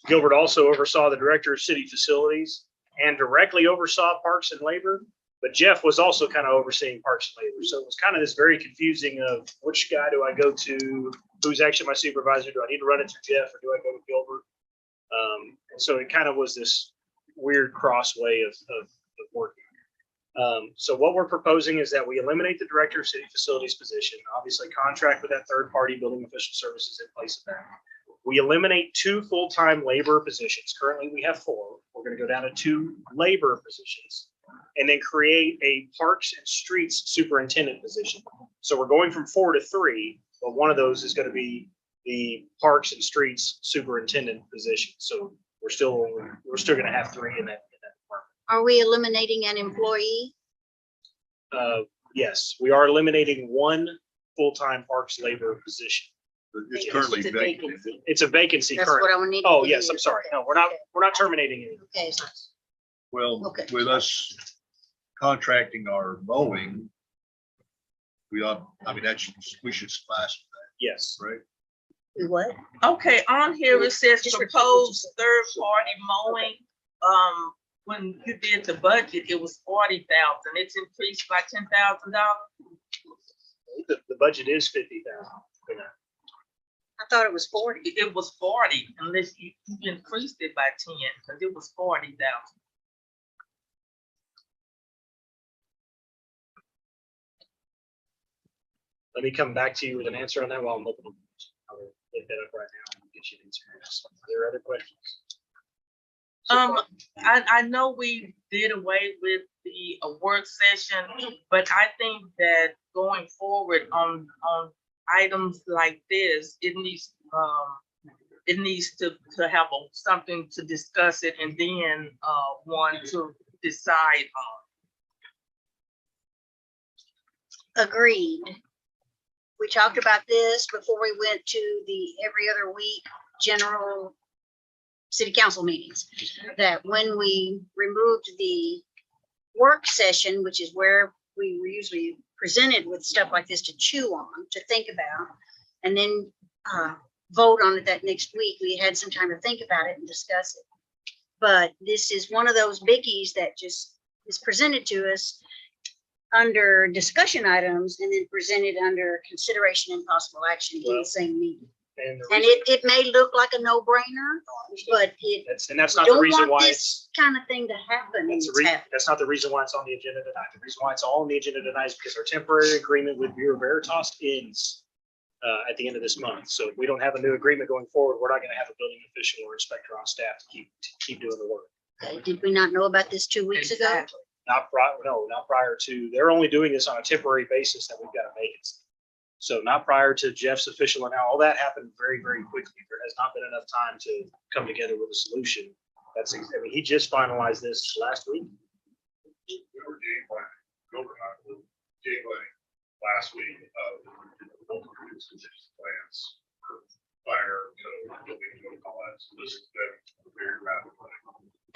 Gilbert also oversaw the director of city facilities and directly oversaw parks and labor. But Jeff was also kind of overseeing parks and labor. So it was kind of this very confusing of which guy do I go to? Who's actually my supervisor? Do I need to run it through Jeff or do I go to Gilbert? And so it kind of was this weird cross way of working. So what we're proposing is that we eliminate the director of city facilities position, obviously contract with that third party building official services in place of that. We eliminate 2 full-time labor positions. Currently we have 4. We're going to go down to 2 labor positions and then create a parks and streets superintendent position. So we're going from 4 to 3, but one of those is going to be the parks and streets superintendent position. So we're still going to have 3 in that department. Are we eliminating an employee? Yes, we are eliminating 1 full-time parks labor position. It's currently It's a vacant. vacancy. It's a vacancy That's currently. what I need. Oh, yes, I'm sorry. No, we're not terminating it. Okay. Well, Okay. with us contracting our mowing, we ought, I mean, we should splash Yes. that, right? We what? Okay, on here it says Just repeat proposed what you said. third-party mowing. When you did the budget, it was 40,000. It's increased by $10,000. The budget is 50,000. I thought it was 40. It was 40, unless you increased it by 10, because it was 40,000. Let me come back to you with an answer on that while I'm looking. I'll look that up right now and get you an answer. Are there other questions? I know we did away with the work session, but I think that going forward on items like this, it needs to have something to discuss it and then one to decide on. Agreed. We talked about this before we went to the every other week general city council meetings, that when we removed the work session, which is where we were usually presented with stuff like this to chew on, to think about, and then vote on it that next week, we had some time to think about it and discuss it. But this is one of those biggies that just is presented to us under discussion items and then presented under consideration and possible action in the same meeting. And And it may look like a no-brainer, but that's not the reason why it's. kind of thing to happen. And it's happening. That's not the reason why it's on the agenda tonight. The reason why it's all on the agenda tonight is because our temporary agreement with Bureau Veritas ends at the end of this month. So if we don't have a new agreement going forward, we're not going to have a building official or inspector on staff to keep doing the work. Okay, did we not know about this 2 weeks ago? Exactly. Not prior to. They're only doing this on a temporary basis that we've got a vacancy. So not prior to Jeff's official, and all that happened very, very quickly. There has not been enough time to come together with a solution. He just finalized this last week. Last week of plans for fire, building, all that. So this has been very rapid.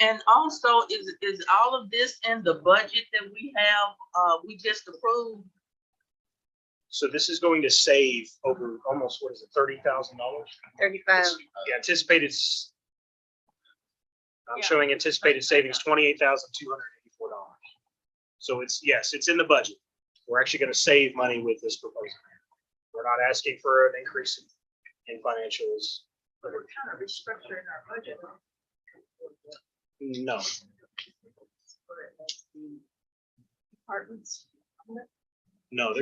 And also, is all of this in the budget that we have, we just approved? So this is going to save over almost, what is it, $30,000? 35. Yeah, anticipated. I'm showing anticipated savings, $28,284. So it's in the budget. We're actually going to save money with this proposal. We're not asking for an increase in financials. But we're kind of restructuring our budget. No, Departments. no,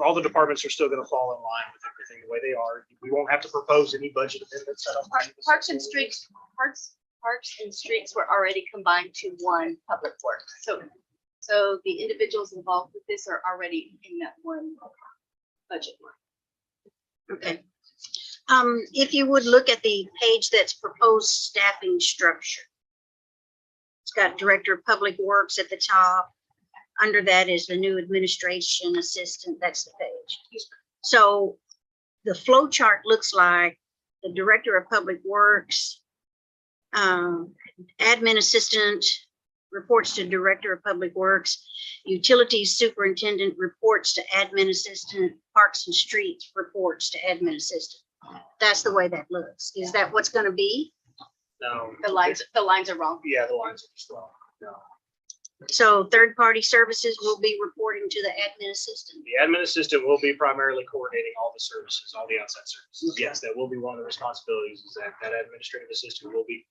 all the departments are still going to fall in line with everything the way they are. We won't have to propose any budget amendments. Parks and streets were already combined to one public works. So the individuals involved with this are already in that one budget line. Okay. If you would look at the page that's proposed staffing structure. It's got Director of Public Works at the top. Under that is the new administration assistant. That's the page. So the flow chart looks like the Director of Public Works, Admin Assistant reports to Director of Public Works, Utilities Superintendent reports to Admin Assistant, Parks and Streets reports to Admin Assistant. That's the way that looks. Is that what's gonna be? No. The lines are wrong. Yeah, the lines are just wrong. No. So third-party services will be reporting to the Admin Assistant? The admin assistant will be primarily coordinating all the services, all the outside services. Okay. Yes, that will be one of the responsibilities, is that administrative assistant will be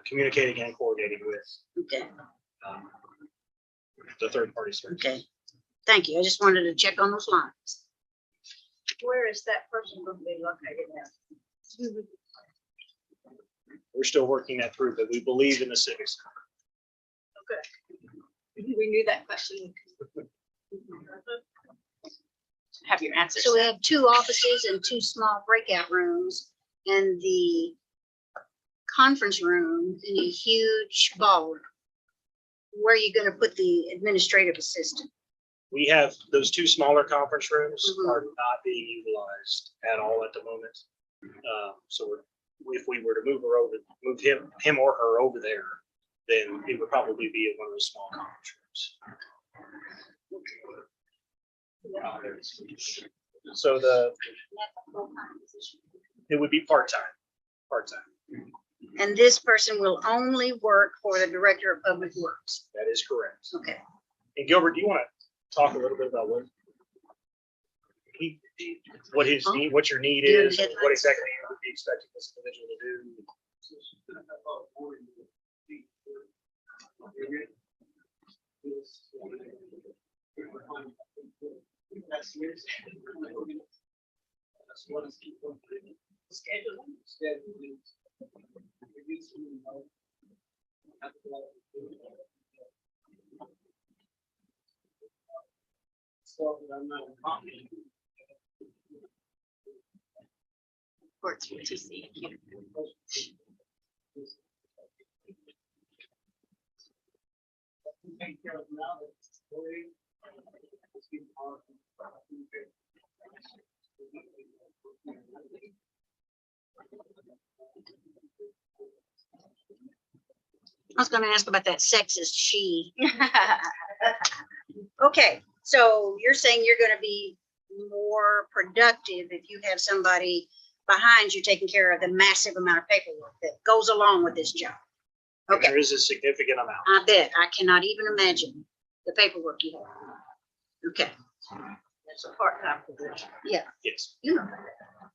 communicating and coordinating with Okay, um, the third party services. okay. Thank you. I just wanted to check on those lines. Where is that person going to be located at? We're still working that through, but we believe in the civic center. We knew that question. Have your answers. So we have 2 offices and 2 small breakout rooms and the conference room in a huge ballroom. Where are you gonna put the administrative assistant? We have those 2 smaller conference rooms Mhm. are not being utilized at all at the moment. So if we were to move him or her over there, then it would probably be in one of those small conference rooms. So it would be part-time. And this person will only work for the Director of Public Works. That is correct. Okay. And Gilbert, do you want to talk a little bit about what his need, what your need Do is, the what headlines. exactly you would be expecting this individual to do? Works for TC. I was gonna ask about that sexist she. Okay, so you're saying you're gonna be more productive if you have somebody behind you taking care of the massive amount of paperwork that goes along with this job. Okay, There is a significant amount. I bet. I cannot even imagine the paperwork you have. Okay, It's a part-time position. yeah, Yes. you know.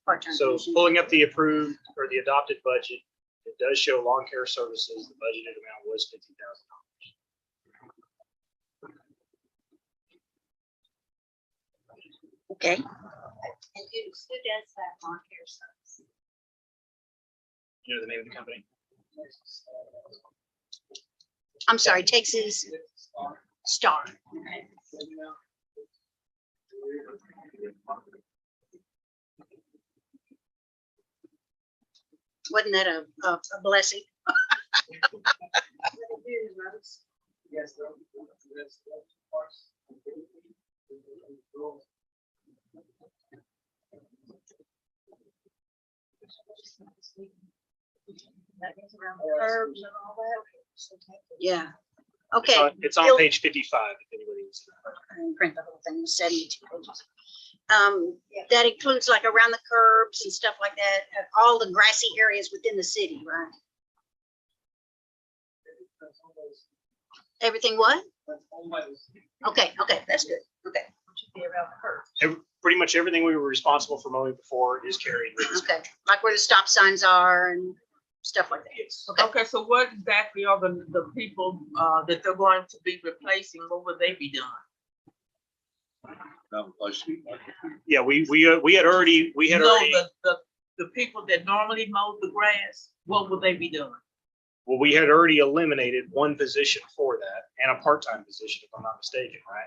Part-time So position. pulling up the approved or the adopted budget, it does show lawn care services. The budgeted amount was $50,000. Okay, And who does that lawn care service? You know the name of the company? I'm sorry, Texas Star. Okay. Wasn't that a blessing? Yes. Curbs and all that. Yeah. It's Okay. on- It's on Bill- page 55, if anybody wants to know. I didn't print the whole thing, it was 72 pages. That includes like around the curbs and stuff like that, all the grassy areas within the city, right? Everything what? Okay, that's good. Okay, Be around the curb. Pretty much everything we were responsible for mowing before is carried with us. okay. Like where the stop signs are and stuff like that. Yes. Okay. Okay, so what exactly are the people that they're going to be replacing? What would they be doing? Yeah, we had already, No, the people that normally mow the grass, what would they be doing? well, we had already eliminated one position for that and a part-time position, if I'm not mistaken, right?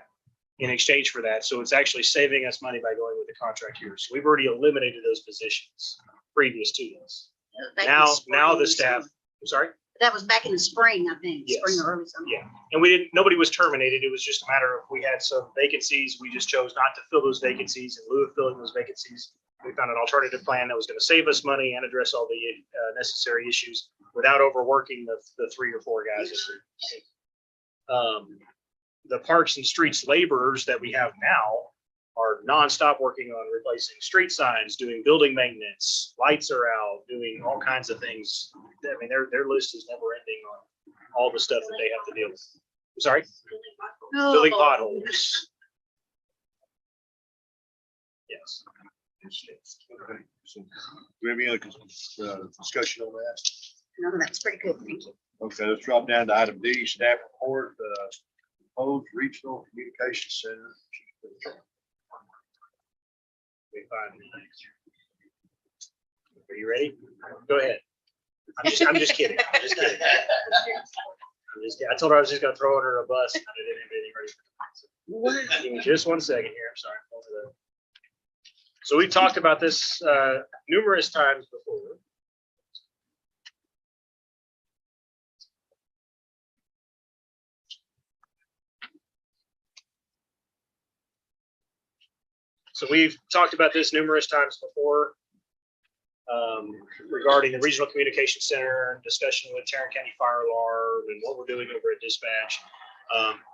In exchange for that. So it's actually saving us money by going with the contract here. So we've already eliminated those positions previous to this. Back in Now the spring. staff, I'm sorry? That was back in the spring, I think, spring Yes. or early summer. Yeah. And nobody was terminated. It was just a matter of, we had some vacancies. We just chose not to fill those vacancies. In lieu of filling those vacancies, we found an alternative plan that was going to save us money and address all the necessary issues without overworking the 3 or 4 guys. The parks and streets laborers that we have now are nonstop working on replacing street signs, doing building maintenance, lights are out, doing all kinds of things. I mean, their list is never ending on all the stuff that they have to deal with. Sorry, filling potholes. Yes. Okay. So, do we have any other discussion on that? No, that's pretty good. Thank you. Okay, let's drop down to item D, staff report, proposed regional communication center. Are you ready? Go ahead. I'm just kidding. I'm just kidding. I told her I was just gonna throw her a bus. And I didn't have anything ready. Give me just 1 second here. I'm sorry. So we've talked about this numerous times before. So we've talked about this numerous times before regarding the Regional Communication Center, discussion with Tarrant County Fire Alarm and what we're doing over at dispatch.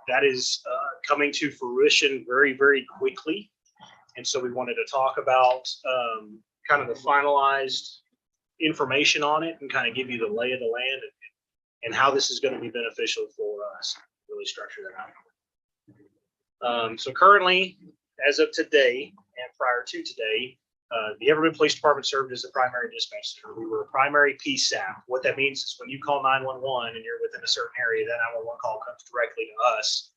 That is coming to fruition very, very quickly. And so we wanted to talk about kind of the finalized information on it and kind of give you the lay of the land and how this is going to be beneficial for us. Really structure that out. So currently, as of today and prior to today, the Everman Police Department served as the primary dispatch center. We were a primary PSAP. What that means is when you call 911 and you're within a certain area, that 911 call comes directly to us.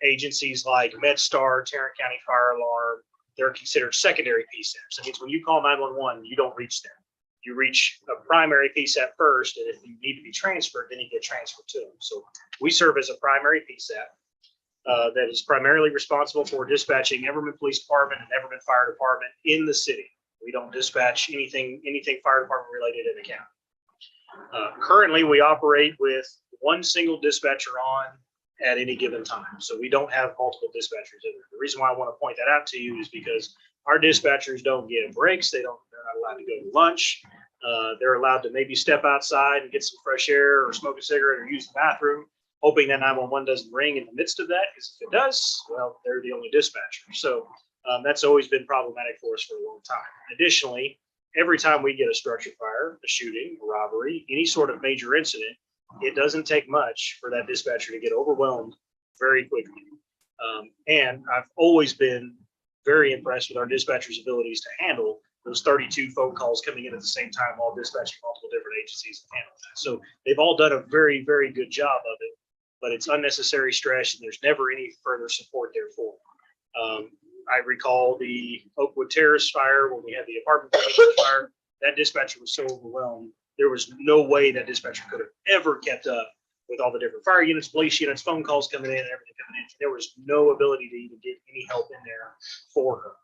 Agencies like MedStar, Tarrant County Fire Alarm, they're considered secondary PSAPs. That means when you call 911, you don't reach them. You reach a primary PSAP first, and if you need to be transferred, then you get transferred to them. So we serve as a primary PSAP. That is primarily responsible for dispatching Everman Police Department and Everman Fire Department in the city. We don't dispatch anything fire department related in the county. Currently, we operate with 1 single dispatcher on at any given time. So we don't have multiple dispatchers in there. The reason why I want to point that out to you is because our dispatchers don't get breaks. They're not allowed to go to lunch. They're allowed to maybe step outside and get some fresh air or smoke a cigarette or use the bathroom, hoping that 911 doesn't ring in the midst of that, because if it does, well, they're the only dispatcher. So that's always been problematic for us for a long time. Additionally, every time we get a structure fire, a shooting, a robbery, any sort of major incident, it doesn't take much for that dispatcher to get overwhelmed very quickly. And I've always been very impressed with our dispatchers' abilities to handle those 32 phone calls coming in at the same time, all dispatching multiple different agencies and handling that. So they've all done a very, very good job of it, but it's unnecessary stress and there's never any further support there for them. I recall the Oakwood Terrace fire when we had the apartment fire. That dispatcher was so overwhelmed. There was no way that dispatcher could have ever kept up with all the different fire units, police units, phone calls coming in and everything coming in. There was no ability to even get any help in there for her.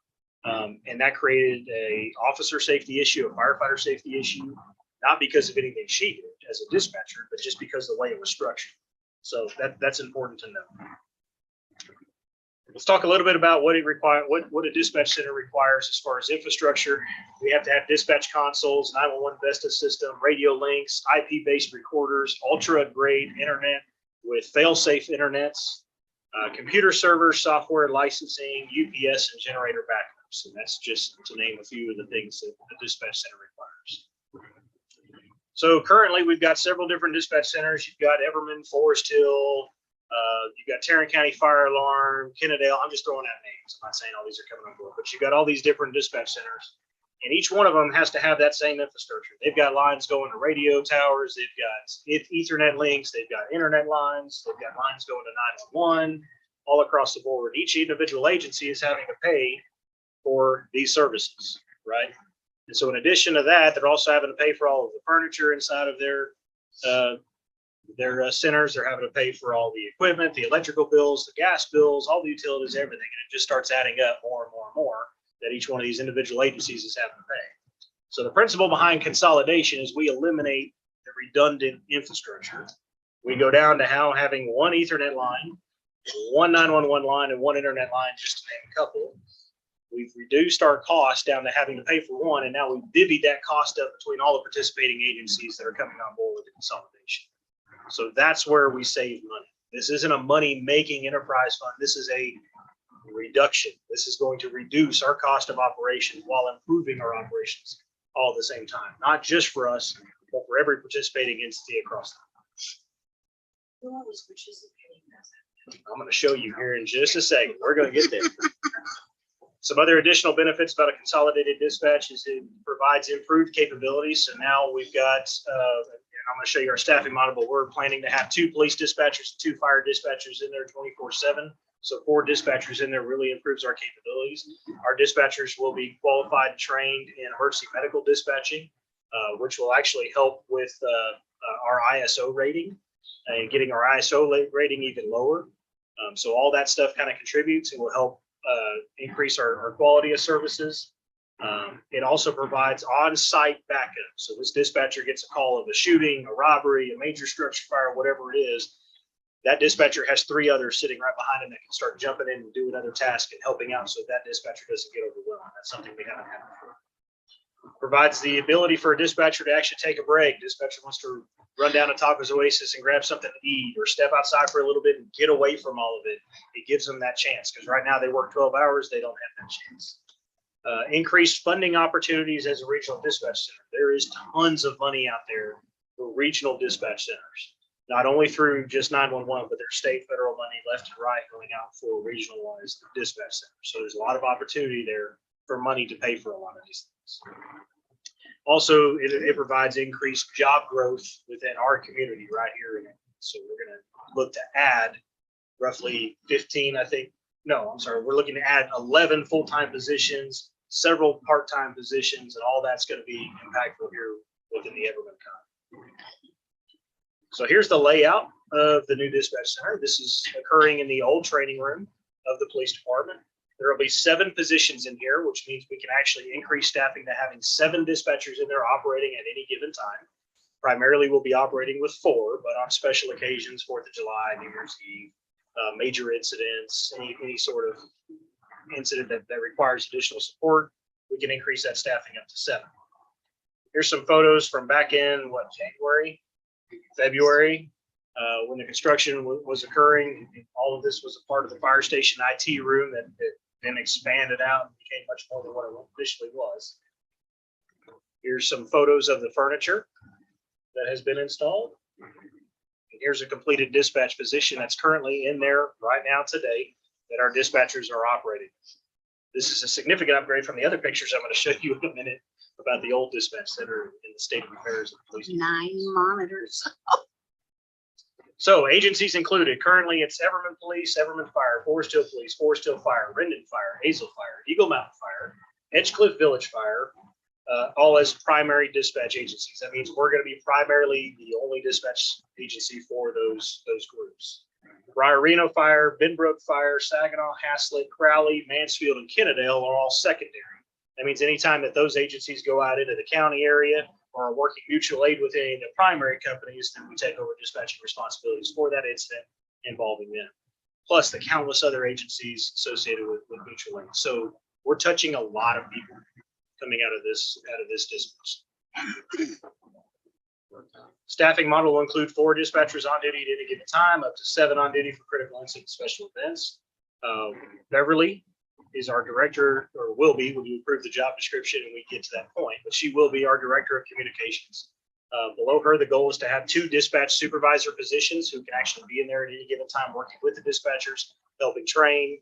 And that created a officer safety issue, a firefighter safety issue, not because of anything she did as a dispatcher, but just because of the way it was structured. So that's important to know. Let's talk a little bit about what a dispatch center requires as far as infrastructure. We have to have dispatch consoles, 911 Vesta system, radio links, IP-based recorders, ultra-grade internet with fail-safe internets, computer servers, software licensing, UPS, and generator backups. And that's just to name a few of the things that a dispatch center requires. So currently, we've got several different dispatch centers. You've got Everman, Forest Hill. You've got Tarrant County Fire Alarm, Kennedale. I'm just throwing out names. I'm not saying all these are coming on board, but you've got all these different dispatch centers, and each one of them has to have that same infrastructure. They've got lines going to radio towers. They've got Ethernet links. They've got internet lines. They've got lines going to 911 all across the board. Each individual agency is having to pay for these services, right? And so in addition to that, they're also having to pay for all of the furniture inside of their centers. They're having to pay for all the equipment, the electrical bills, the gas bills, all the utilities, everything. And it just starts adding up more and more and more that each one of these individual agencies is having to pay. So the principle behind consolidation is we eliminate the redundant infrastructure. We go down to having one Ethernet line, one 911 line, and one internet line, just to name a couple. we've reduced our cost down to having to pay for one, and now we've divvied that cost up between all the participating agencies that are coming on board with the consolidation. So that's where we save money. This isn't a money-making enterprise fund. This is a reduction. This is going to reduce our cost of operations while improving our operations all at the same time, not just for us, but for every participating entity across the I'm going to show you here in just a second. We're going to get there. Some other additional benefits about a consolidated dispatch is it provides improved capabilities. So now we've got, and I'm going to show you our staffing model, but we're planning to have 2 police dispatchers, 2 fire dispatchers in there 24/7. So 4 dispatchers in there really improves our capabilities. Our dispatchers will be qualified and trained in emergency medical dispatching, which will actually help with our ISO rating and getting our ISO rating even lower. So all that stuff kind of contributes and will help increase our quality of services. It also provides on-site backup. So this dispatcher gets a call of a shooting, a robbery, a major structure fire, whatever it is. That dispatcher has 3 others sitting right behind him that can start jumping in and doing other tasks and helping out so that dispatcher doesn't get overwhelmed. That's something we haven't had before. Provides the ability for a dispatcher to actually take a break. Dispatcher wants to run down to Taco's Oasis and grab something to eat or step outside for a little bit and get away from all of it. It gives them that chance because right now they work 12 hours. They don't have that chance. Increased funding opportunities as a regional dispatch center. There is tons of money out there for regional dispatch centers, not only through just 911, but there's state, federal money left and right going out for regionalized dispatch centers. So there's a lot of opportunity there for money to pay for a lot of these things. Also, it provides increased job growth within our community right here. So we're going to look to add roughly 15, I think. No, I'm sorry. We're looking to add 11 full-time positions, several part-time positions, and all that's going to be impactful here within the Everman Con. So here's the layout of the new dispatch center. This is occurring in the old training room of the police department. There will be 7 positions in here, which means we can actually increase staffing to having 7 dispatchers in there operating at any given time. Primarily, we'll be operating with 4, but on special occasions, 4th of July, New Year's Eve, major incidents, any sort of incident that requires additional support, we can increase that staffing up to 7. Here's some photos from back in, January, February, when the construction was occurring. All of this was a part of the fire station IT room that then expanded out and became much more than what it initially was. Here's some photos of the furniture that has been installed. And here's a completed dispatch position that's currently in there right now today that our dispatchers are operating. This is a significant upgrade from the other pictures I'm going to show you in a minute about the old dispatch center in the state of affairs of the police. 9 monitors. So agencies included, currently it's Everman Police, Everman Fire, Forest Hill Police, Forest Hill Fire, Rendon Fire, Hazel Fire, Eagle Mountain Fire, Edgecliff Village Fire, all as primary dispatch agencies. That means we're going to be primarily the only dispatch agency for those groups. Briar Reno Fire, Benbrook Fire, Saginaw, Haslett, Crowley, Mansfield, and Kennedale are all secondary. That means anytime that those agencies go out into the county area or are working mutual aid with any of the primary companies, then we take over dispatching responsibilities for that incident involving them, plus the countless other agencies associated with mutual aid. So we're touching a lot of people coming out of this dispatch. Staffing model will include 4 dispatchers on duty at any given time, up to 7 on duty for critical incident special events. Beverly is our director, or will be when you approve the job description and we get to that point, but she will be our director of communications. Below her, the goal is to have 2 dispatch supervisor positions who can actually be in there at any given time working with the dispatchers, helping train,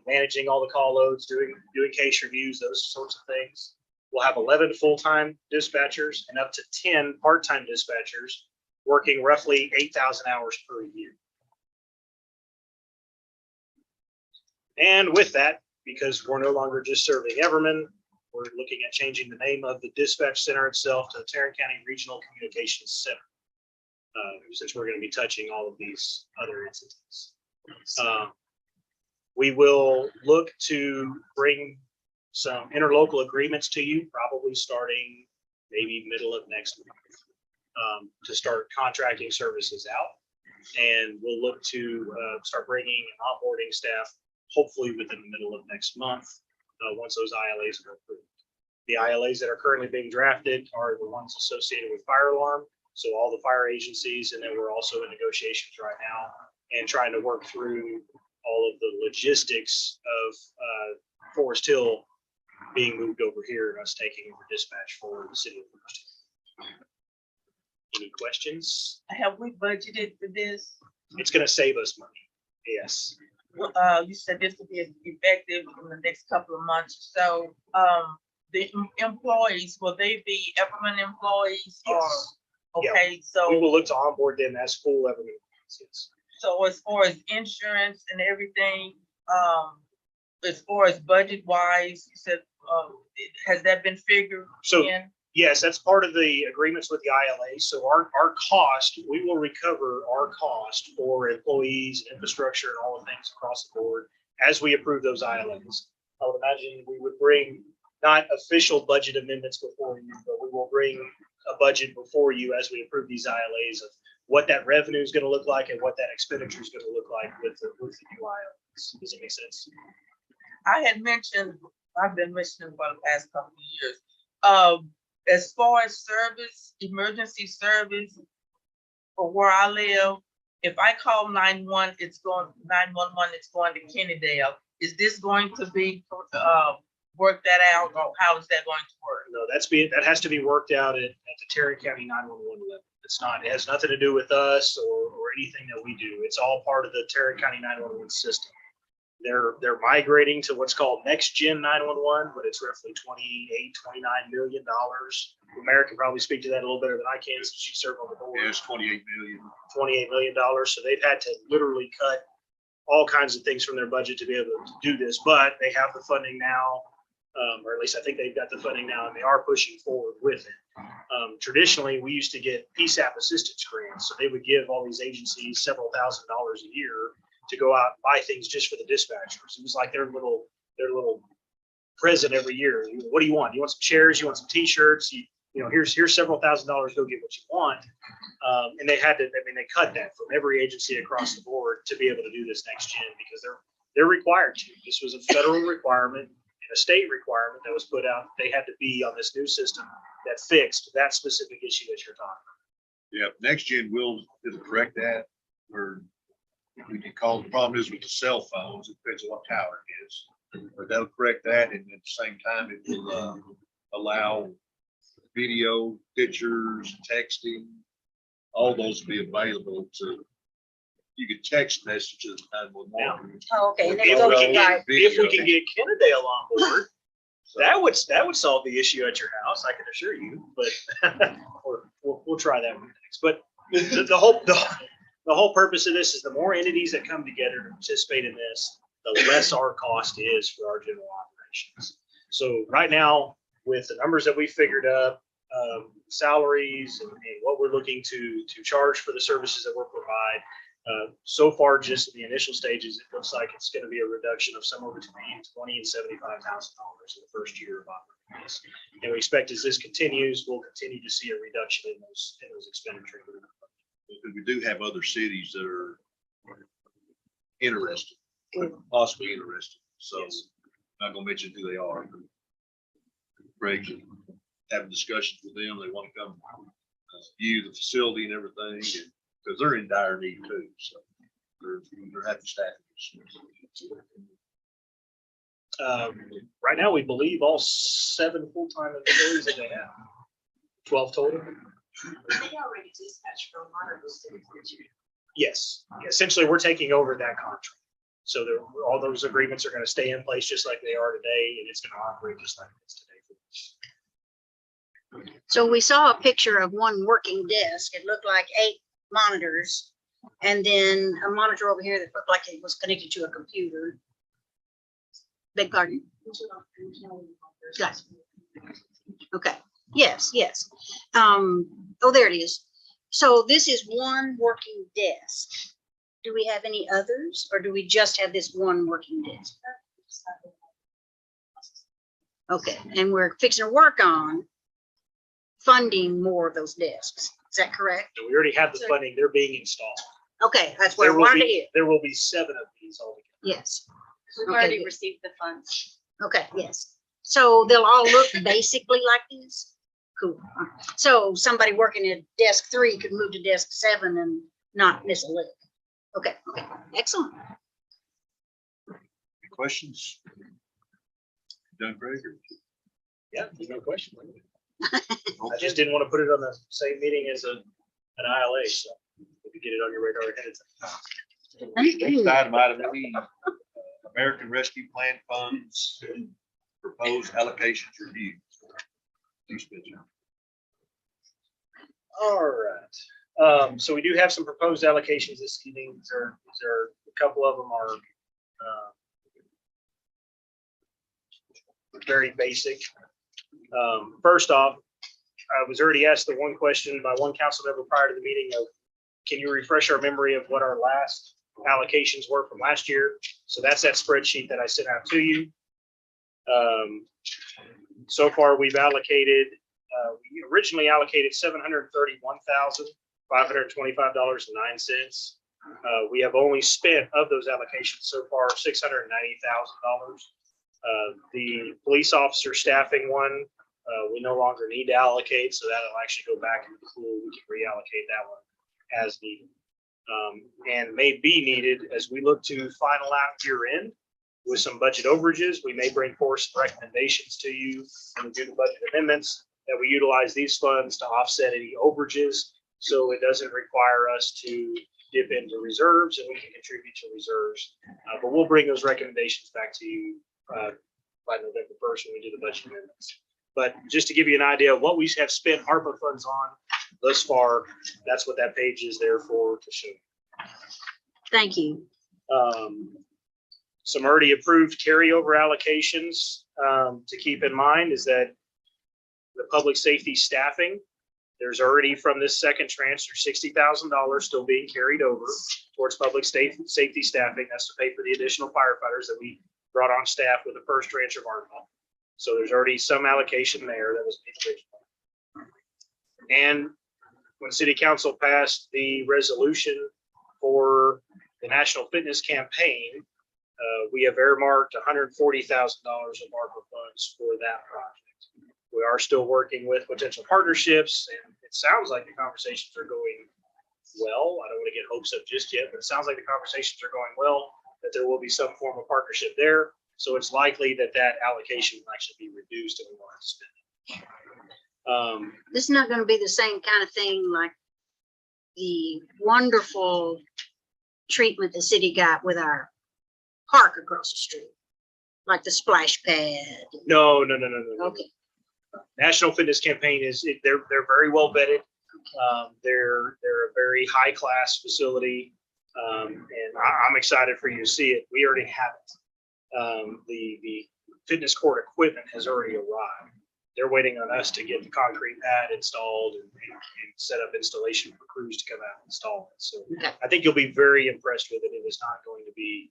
managing all the call loads, doing case reviews, those sorts of things. We'll have 11 full-time dispatchers and up to 10 part-time dispatchers working roughly 8,000 hours per year. And with that, because we're no longer just serving Everman, we're looking at changing the name of the dispatch center itself to the Tarrant County Regional Communications Center, since we're going to be touching all of these other entities. We will look to bring some interlocal agreements to you, probably starting maybe middle of next month, to start contracting services out. And we'll look to start bringing and onboarding staff, hopefully within the middle of next month, once those ILAs are approved. The ILAs that are currently being drafted are the ones associated with fire alarm. So all the fire agencies, and then we're also in negotiations right now and trying to work through all of the logistics of Forest Hill being moved over here and us taking over dispatch for the city of Forest Hill. Any questions? Have we budgeted for this? It's gonna save us money. Yes. You said this will be effective in the next couple of months. So, the employees, will they be Everman employees or? Yes. Yeah. Okay, We so, will look to onboard them as full Everman employees, yes. so as far as insurance and everything, as far as budget wise, you said, has that been figured So- in? Yes, that's part of the agreements with the ILA. So our cost, we will recover our cost for employees, infrastructure, and all the things across the board as we approve those ILAs. I would imagine we would bring not official budget amendments before you, but we will bring a budget before you as we approve these ILAs of what that revenue is going to look like and what that expenditure is going to look like with the new ILAs. Does it make sense? I had mentioned, I've been mentioning for the past couple of years, as far as service, emergency service for where I live, if I call 911, it's going to Kennydale. Is this going to be, work that out, or how is that going to work? No, that has to be worked out at the Tarrant County 911 level. It has nothing to do with us or anything that we do. It's all part of the Tarrant County 911 system. They're migrating to what's called next gen 911, but it's roughly $28-29 million. Mary can probably speak to that a little better than I can since she served on the board. Yeah, it's 28 million. $28 million. So they've had to literally cut all kinds of things from their budget to be able to do this, but they have the funding now, or at least I think they've got the funding now, and they are pushing forward with it. Traditionally, we used to get PSAP assistance grants, so they would give all these agencies several $1,000s a year to go out and buy things just for the dispatchers. It was like their little present every year. What do you want? You want some chairs? You want some T-shirts? Here's several $1,000s. Go get what you want. And they cut that from every agency across the board to be able to do this next gen because they're required to. This was a federal requirement and a state requirement that was put out. They had to be on this new system that fixed that specific issue that you're talking about. Yeah, next gen it'll correct that, or we can call, the problem is with the cell phones, it depends on what tower it is. But that'll correct that, and at the same time, it will allow video, pictures, texting, all those to be available to, you can text messages 911. Oh, okay. And then If go we to can get, video. if we can get Kennedale on board, that would solve the issue at your house, I can assure you, but we'll try that one next. But the whole purpose of this is the more entities that come together to participate in this, the less our cost is for our general operations. So right now, with the numbers that we figured up, salaries and what we're looking to charge for the services that we're provide, so far, just in the initial stages, it looks like it's going to be a reduction of somewhere between $20,000 and $75,000 in the first year of operating this. And we expect as this continues, we'll continue to see a reduction in those expenditures. Because we do have other cities that are interested, possibly interested. So Yes. I'm not gonna mention who they are. Craig, having discussions with them, they want to come view the facility and everything, and because they're in dire need too, so they're happy staffing. Right now, we believe all 7 full-time employees that they have, 12 total. They already dispatched for a lot of those things. Yes, essentially, we're taking over that contract. So all those agreements are going to stay in place just like they are today, and it's going to operate just like it is today. So we saw a picture of one working desk. It looked like 8 monitors and then a monitor over here that looked like it was connected to a computer. Beg pardon? Yes. Okay. Yes. Oh, there it is. So this is one working desk. Do we have any others, or do we just have this one working desk? Okay, and we're fixing to work on funding more of those desks. Is that correct? So we already have the funding, they're being installed. Okay, that's what I wanted to hear. There will be 7 of these altogether. Yes. We've Okay, already good. received the funds. Okay, yes. So they'll all look basically like this? Cool. So somebody working at desk 3 could move to desk 7 and not miss a lick. Okay, okay, excellent. Any questions? Done, Greg? or- Yeah, there's no question. I just didn't want to put it on the same meeting as an ILA, so if you get it on your radar ahead of time. Next item E, American Rescue Plan Funds, proposed allocations review. Please, Mitchell. All right. So we do have some proposed allocations this evening. These are a couple of them are very basic. First off, I was already asked the one question by one council member prior to the meeting of, can you refresh our memory of what our last allocations were from last year? So that's that spreadsheet that I sent out to you. So far, we've allocated, we originally allocated $731,525.09. We have only spent of those allocations so far $690,000. The police officer staffing one, we no longer need to allocate, so that'll actually go back into the pool. We can reallocate that one as needed. And may be needed as we look to final out year end with some budget overages. We may bring forth some recommendations to you when we do the budget amendments that we utilize these funds to offset any overages. So it doesn't require us to dip into reserves and we can contribute to reserves. But we'll bring those recommendations back to you by November 1st when we do the budget amendments. But just to give you an idea of what we have spent ARPA funds on thus far, that's what that page is there for to show. Thank you. Some already approved carryover allocations to keep in mind is that the public safety staffing, there's already from this second transfer $60,000 still being carried over towards public safety staffing. That's to pay for the additional firefighters that we brought on staff with the first tranche of ARPA. So there's already some allocation there that was made originally. And when City Council passed the resolution for the National Fitness Campaign, we have earmarked $140,000 of ARPA funds for that project. We are still working with potential partnerships, and it sounds like the conversations are going well. I don't want to get hopes up just yet, but it sounds like the conversations are going well, that there will be some form of partnership there. So it's likely that that allocation will actually be reduced and we won't have to spend it. This is not going to be the same kind of thing like the wonderful treatment the city got with our park across the street, like the splash pad. No. Okay. National Fitness Campaign they're very well vetted. They're a very high class facility, and I'm excited for you to see it. We already have it. The fitness court equipment has already arrived. They're waiting on us to get the concrete pad installed and set up installation for crews to come out and install it. So Okay. I think you'll be very impressed with it. It is not going to be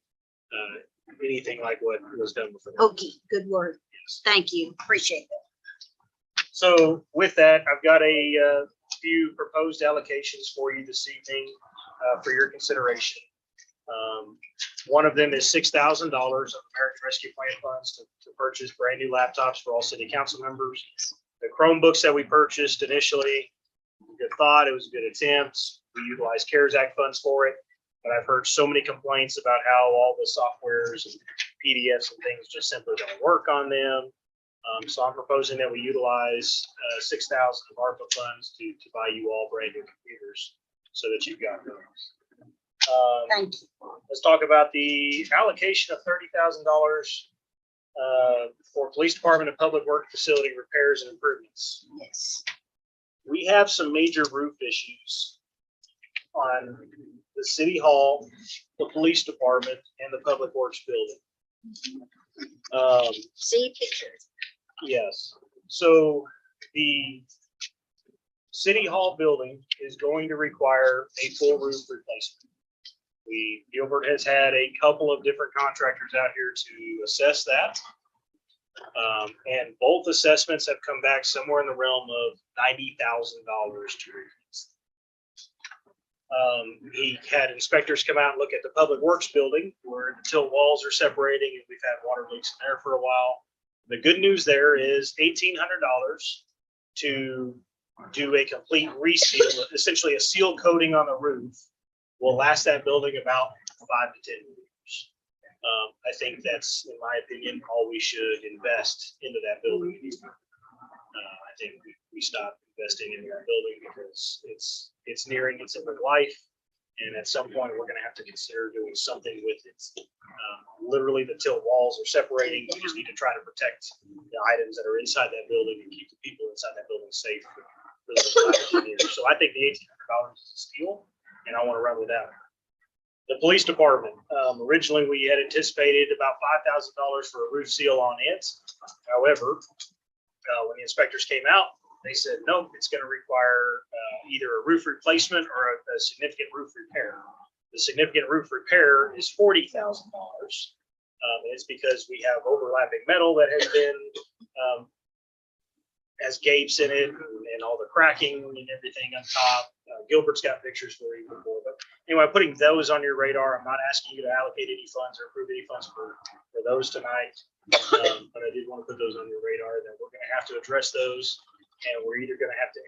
anything like what was done before. Okay, good work. Thank you. Appreciate that. So with that, I've got a few proposed allocations for you this evening for your consideration. One of them is $6,000 of American Rescue Plan funds to purchase brand new laptops for all city council members. The Chromebooks that we purchased initially, good thought, it was a good attempt. We utilized CARES Act funds for it, but I've heard so many complaints about how all the softwares and PDFs and things just simply don't work on them. So I'm proposing that we utilize 6,000 of ARPA funds to buy you all brand new computers so that you've got those. Thank you. Let's talk about the allocation of $30,000 for police department and public work facility repairs and improvements. Yes. We have some major roof issues on the city hall, the police department, and the public works building. See pictures. Yes, so the city hall building is going to require a full roof replacement. Gilbert has had a couple of different contractors out here to assess that. And both assessments have come back somewhere in the realm of $90,000 to replace. He had inspectors come out and look at the Public Works building where the tilt walls are separating and we've had water leaks in there for a while. The good news there is $1,800 to do a complete reseal, essentially a seal coating on the roof will last that building about 5 to 10 years. I think that's, in my opinion, all we should invest into that building. I think we stop investing into that building because it's nearing its end of life. And at some point, we're going to have to consider doing something with it. Literally, the tilt walls are separating. We just need to try to protect the items that are inside that building and keep the people inside that building safe for the 5 years. So I think the $1,800 is a steal, and I want to run with that. The police department, originally we had anticipated about $5,000 for a roof seal on it. However, when the inspectors came out, they said, nope, it's going to require either a roof replacement or a significant roof repair. The significant roof repair is $40,000. It's because we have overlapping metal that has been, has gapes in it and all the cracking and everything on top. Gilbert's got pictures for you before. But anyway, putting those on your radar. I'm not asking you to allocate any funds or approve any funds for those tonight. But I did want to put those on your radar that we're going to have to address those. And we're either going to have to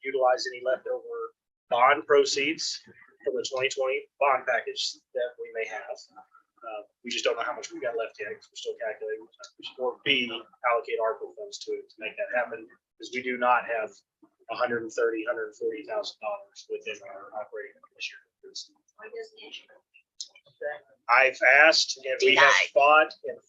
utilize any leftover bond proceeds from the 2020 bond package that we may have. We just don't know how much we've got left yet because we're still calculating. Or B, allocate ARPA funds to it to make that happen because we do not have $130,000, $140,000 within our operating this year. I've asked and we have fought, and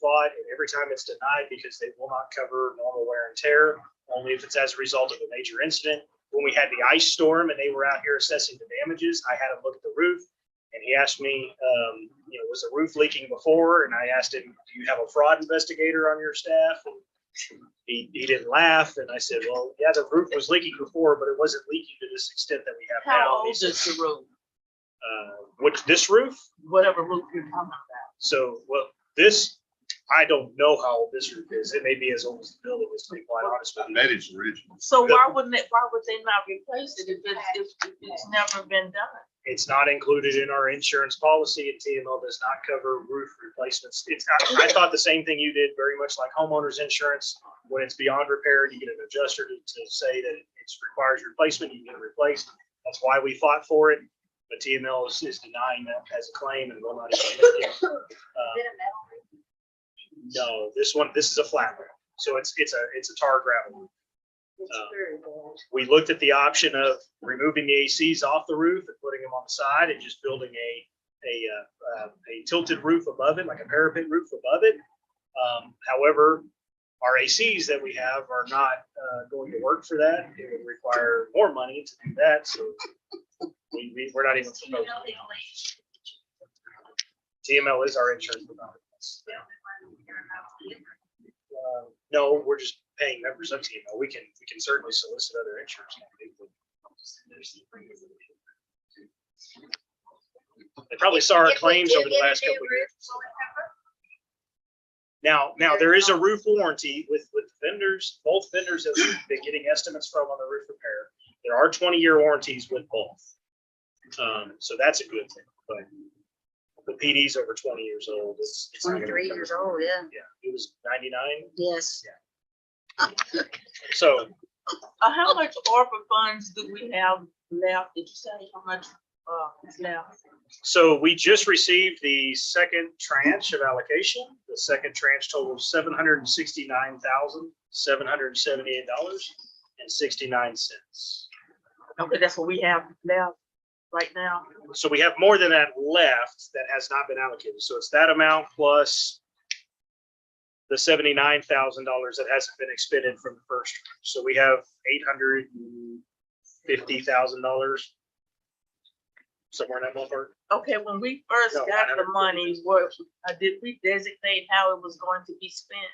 every time it's denied because they will not cover normal wear and tear, only if it's as a result of a major incident. When we had the ice storm and they were out here assessing the damages, I had him look at the roof and he asked me, was the roof leaking before? And I asked him, do you have a fraud investigator on your staff? And he didn't laugh. And I said, well, yeah, the roof was leaking before, but it wasn't leaking to this extent that we have now. How old is the roof? This roof? Whatever roof you're talking about. So, well, this, I don't know how old this roof is. It may be as old as the building is, to be quite honest with you. That is original. So why would they not replace it if it's never been done? It's not included in our insurance policy, and TML does not cover roof replacements. I thought the same thing you did, very much like homeowners insurance. When it's beyond repair, you get an adjuster to say that it requires replacement, you can get it replaced. That's why we fought for it. But TML is denying that as a claim and will not issue it. No, this is a flat roof. So it's a tar gravel roof. We looked at the option of removing the ACs off the roof and putting them on the side and just building a tilted roof above it, like a parapet roof above it. However, our ACs that we have are not going to work for that. It would require more money to do that. So we're not even proposing. TML is our insurance provider. No, we're just paying members of TML. We can certainly solicit other insurance companies. They probably saw our claims over the last couple of years. Now there is a roof warranty with vendors. Both vendors have been getting estimates from on the roof repair. There are 20-year warranties with both. So that's a good thing. But the PD's over 20 years old. It's 23 years old, yeah. Yeah, it was 99. Yes. So How much ARPA funds do we have left? Did you say how much is left? So we just received the second tranche of allocation. The second tranche totals $769,778.69. Okay, that's what we have left right now. So we have more than that left that has not been allocated. So it's that amount plus the $79,000 that hasn't been expended from the first. So we have $850,000 somewhere in that ballpark. Okay, when we first No, got the money, did we designate how it was going to be spent?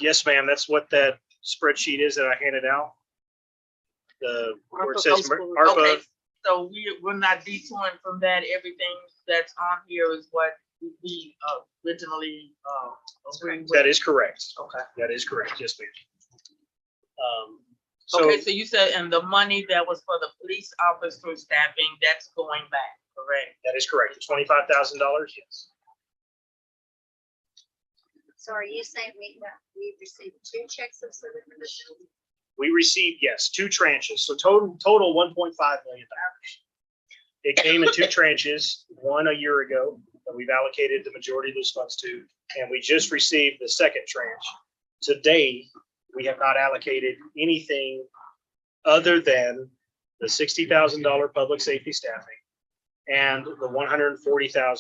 Yes, ma'am. That's what that spreadsheet is that I handed out. Where it says ARPA. Okay, so we're not detouring from that. Everything that's on here is what we originally agreed with. That is correct. Okay. That is correct. Yes, ma'am. So Okay, so you said, and the money that was for the police officer staffing, that's going back, correct? that is correct. The $25,000, yes. So are you saying we received 2 checks of service? We received, yes, 2 tranches. So total $1.5 million. It came in 2 tranches, one a year ago that we've allocated the majority of those funds to, and we just received the second tranche. Today, we have not allocated anything other than the $60,000 public safety staffing and the $140,000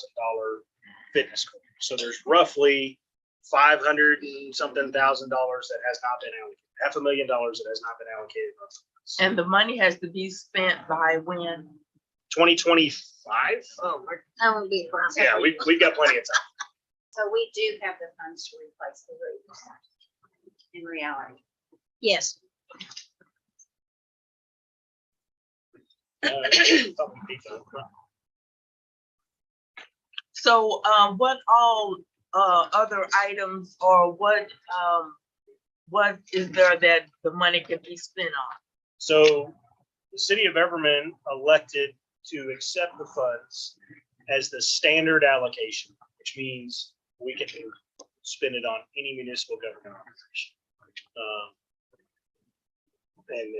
fitness court. So there's roughly 500 and something thousand dollars that has not been allocated, $500,000 that has not been allocated. And the money has to be spent by when? 2025? Oh, That won't be a problem. Yeah, we've got plenty of time. So we do have the funds to replace the roofs in reality. Yes. so, what all, other items or what is there that the money can be spent on? So the city of Everman elected to accept the funds as the standard allocation, which means we can spend it on any municipal government organization. And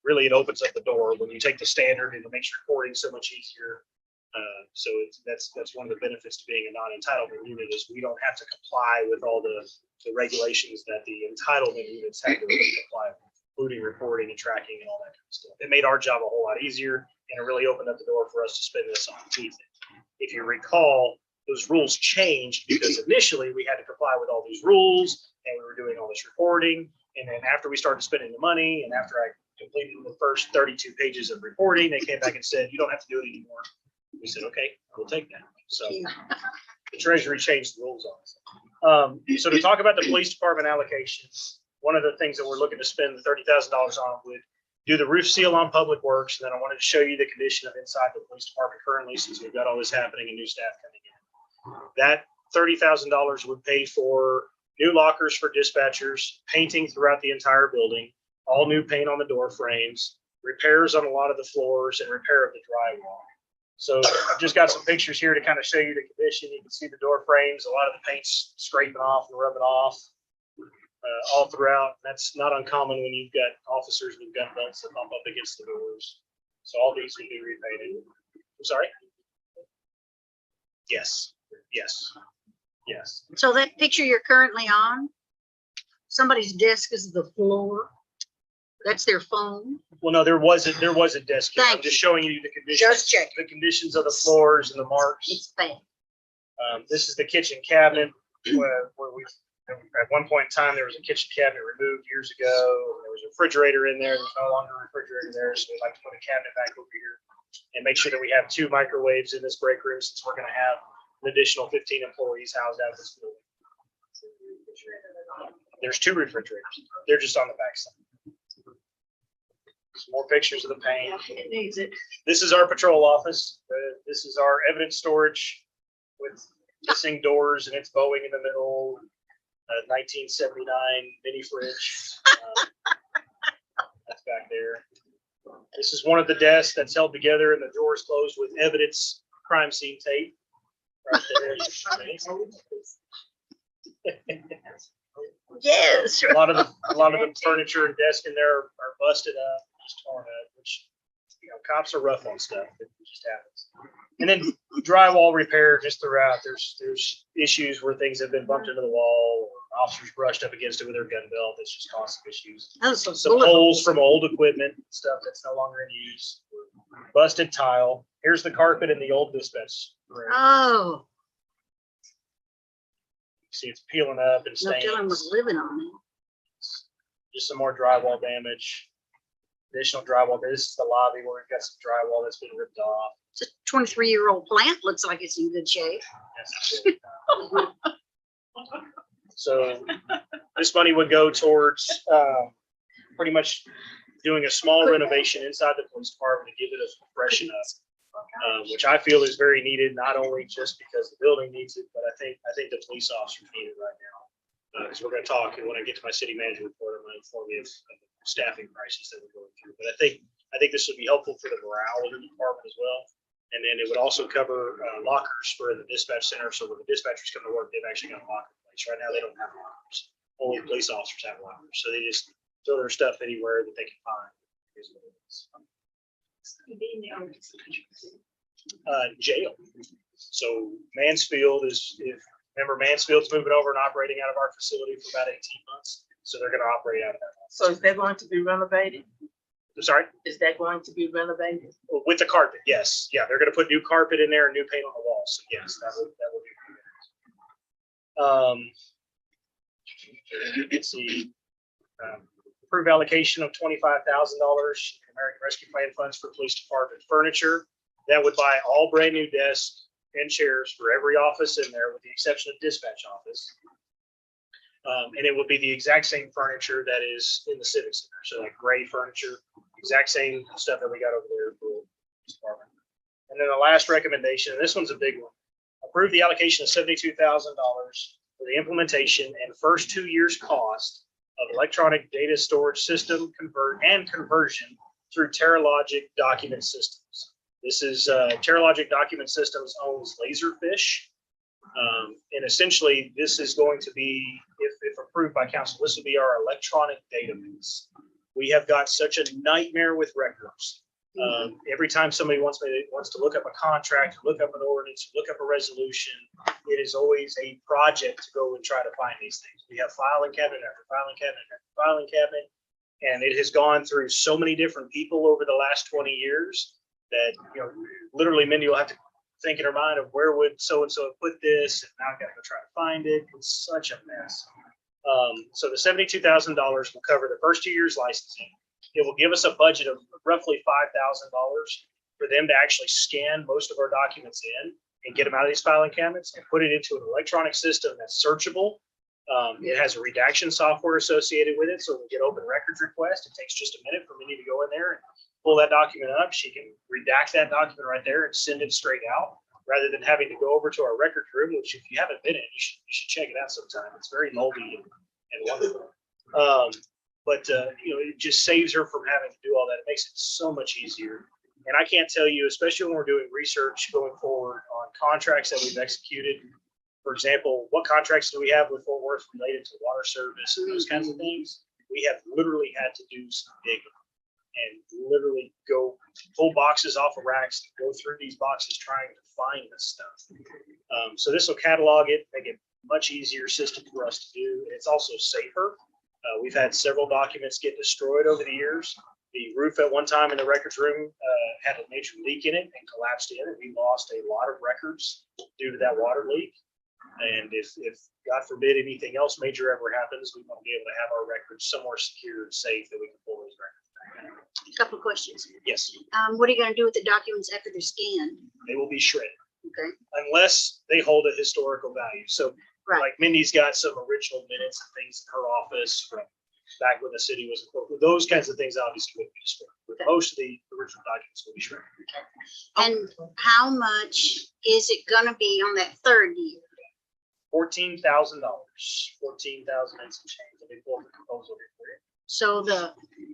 really it opens up the door when you take the standard, and it makes reporting so much easier. So that's one of the benefits to being a non-entitlement unit is we don't have to comply with all the regulations that the entitlement units have to comply with, including reporting and tracking and all that kind of stuff. It made our job a whole lot easier, and it really opened up the door for us to spend this on anything. If you recall, those rules changed because initially we had to comply with all these rules and we were doing all this reporting. And then after we started spending the money and after I completed the first 32 pages of reporting, they came back and said, you don't have to do it anymore. We said, okay, we'll take that. So the Treasury changed the rules on us. So to talk about the police department allocations, one of the things that we're looking to spend the $30,000 on would do the roof seal on Public Works. And then I wanted to show you the condition of inside the police department currently, since we've got all this happening and new staff coming in. That $30,000 would pay for new lockers for dispatchers, painting throughout the entire building, all new paint on the door frames, repairs on a lot of the floors, and repair of the drywall. So I've just got some pictures here to kind of show you the condition. You can see the door frames, a lot of the paint's scraping off and rubbing off all throughout. That's not uncommon when you've got officers with gun belts that bump up against the doors. So all these will be repainted. I'm sorry? Yes, yes, yes. So that picture you're currently on, somebody's desk is the floor. That's their phone. Well, no, there was a desk here. I'm Thank just you. showing you the conditions. Just check. The conditions of the floors and the marks. It's bad. This is the kitchen cabinet where we, at one point in time, there was a kitchen cabinet removed years ago. There was a refrigerator in there. There's no longer a refrigerator there. So we'd like to put a cabinet back over here and make sure that we have 2 microwaves in this break room, since we're going to have an additional 15 employees housed out of this building. There's 2 refrigerators. They're just on the back side. Some more pictures of the paint. It needs it. This is our patrol office. This is our evidence storage with missing doors and its Boeing in the middle. 1979 mini fridge. That's back there. This is one of the desks that's held together and the drawers closed with evidence crime scene tape. Right there. Yes. A lot of the furniture and desk in there are busted up, just torn up, which, cops are rough on stuff. It just happens. And then drywall repair just throughout. There's issues where things have been bumped into the wall, or officers brushed up against it with their gun belt. That's just causing issues. Some holes from old equipment, stuff that's no longer in use. Busted tile. Here's the carpet in the old dispatch room. Oh, See, it's peeling up and no staining. telling was living on it. Just some more drywall damage. Additional drywall. This is the lobby where we've got some drywall that's been ripped off. It's a 23-year-old plant. Looks like it's in good shape. So this money would go towards pretty much doing a small renovation inside the police department to give it a freshen up, which I feel is very needed, not only just because the building needs it, but I think the police officers need it right now. Because we're going to talk, and when I get to my city manager report, I'm going to inform you of staffing crisis that we're going through. But I think this would be helpful for the morale of the department as well. And then it would also cover lockers for the dispatch center. So when the dispatchers come to work, they've actually got a locker place. Right now, they don't have lockers. Only police officers have lockers. So they just throw their stuff anywhere that they can find. Is what it is. Jail. So Mansfield remember Mansfield's moving over and operating out of our facility for about 18 months. So they're going to operate out of that. So is that going to be renovated? I'm sorry? Is that going to be renovated? With the carpet, yes. Yeah, they're gonna put new carpet in there and new paint on the walls. So yes, that will be. Let's see. Approve allocation of $25,000 American Rescue Plan funds for police department furniture. That would buy all brand new desks and chairs for every office in there, with the exception of dispatch office. And it would be the exact same furniture that is in the Civic Center. So like gray furniture, exact same stuff that we got over there for the department. And then the last recommendation, and this one's a big one, approve the allocation of $72,000 for the implementation and first 2 years cost of electronic data storage system conversion through Terralogic Document Systems. This is Terralogic Document Systems owns Laserfish. And essentially, this is going to be, if approved by council, this will be our electronic database. We have got such a nightmare with records. Every time somebody wants to look up a contract, look up an ordinance, look up a resolution, it is always a project to go and try to find these things. We have filing cabinet after filing cabinet after filing cabinet, and it has gone through so many different people over the last 20 years that, literally Mindy will have to think in her mind of where would so-and-so have put this, and now I've got to go try to find it. It's such a mess. So the $72,000 will cover the first 2 years licensing. It will give us a budget of roughly $5,000 for them to actually scan most of our documents in and get them out of these filing cabinets and put it into an electronic system that's searchable. It has a redaction software associated with it. So when we get open records request, it takes just a minute for Minnie to go in there and pull that document up. She can redact that document right there and send it straight out, rather than having to go over to our record room, which if you haven't been in, you should check it out sometime. It's very moldy and wonderful. But it just saves her from having to do all that. It makes it so much easier. And I can't tell you, especially when we're doing research going forward on contracts that we've executed. For example, what contracts do we have with Fort Worth related to water service and those kinds of things? We have literally had to do some digging and literally go pull boxes off of racks, and go through these boxes trying to find this stuff. So this will catalog it, make it much easier system for us to do. It's also safer. We've had several documents get destroyed over the years. The roof at one time in the records room had a major leak in it and collapsed in, and we lost a lot of records due to that water leak. And if God forbid anything else major ever happens, we want to be able to have our records somewhere secure and safe that we can pull those records back out. A couple of questions. Yes, What are you gonna do with the documents after they're scanned? they will be shredded Okay, unless they hold a historical value. So right. like Mindy's got some original minutes and things in her office from back when the city was, those kinds of things obviously would be destroyed. But most of the original documents will be shredded. And how much is it gonna be on that third year? $14,000, 14,000 and some change. Let me pull up the proposal here for you.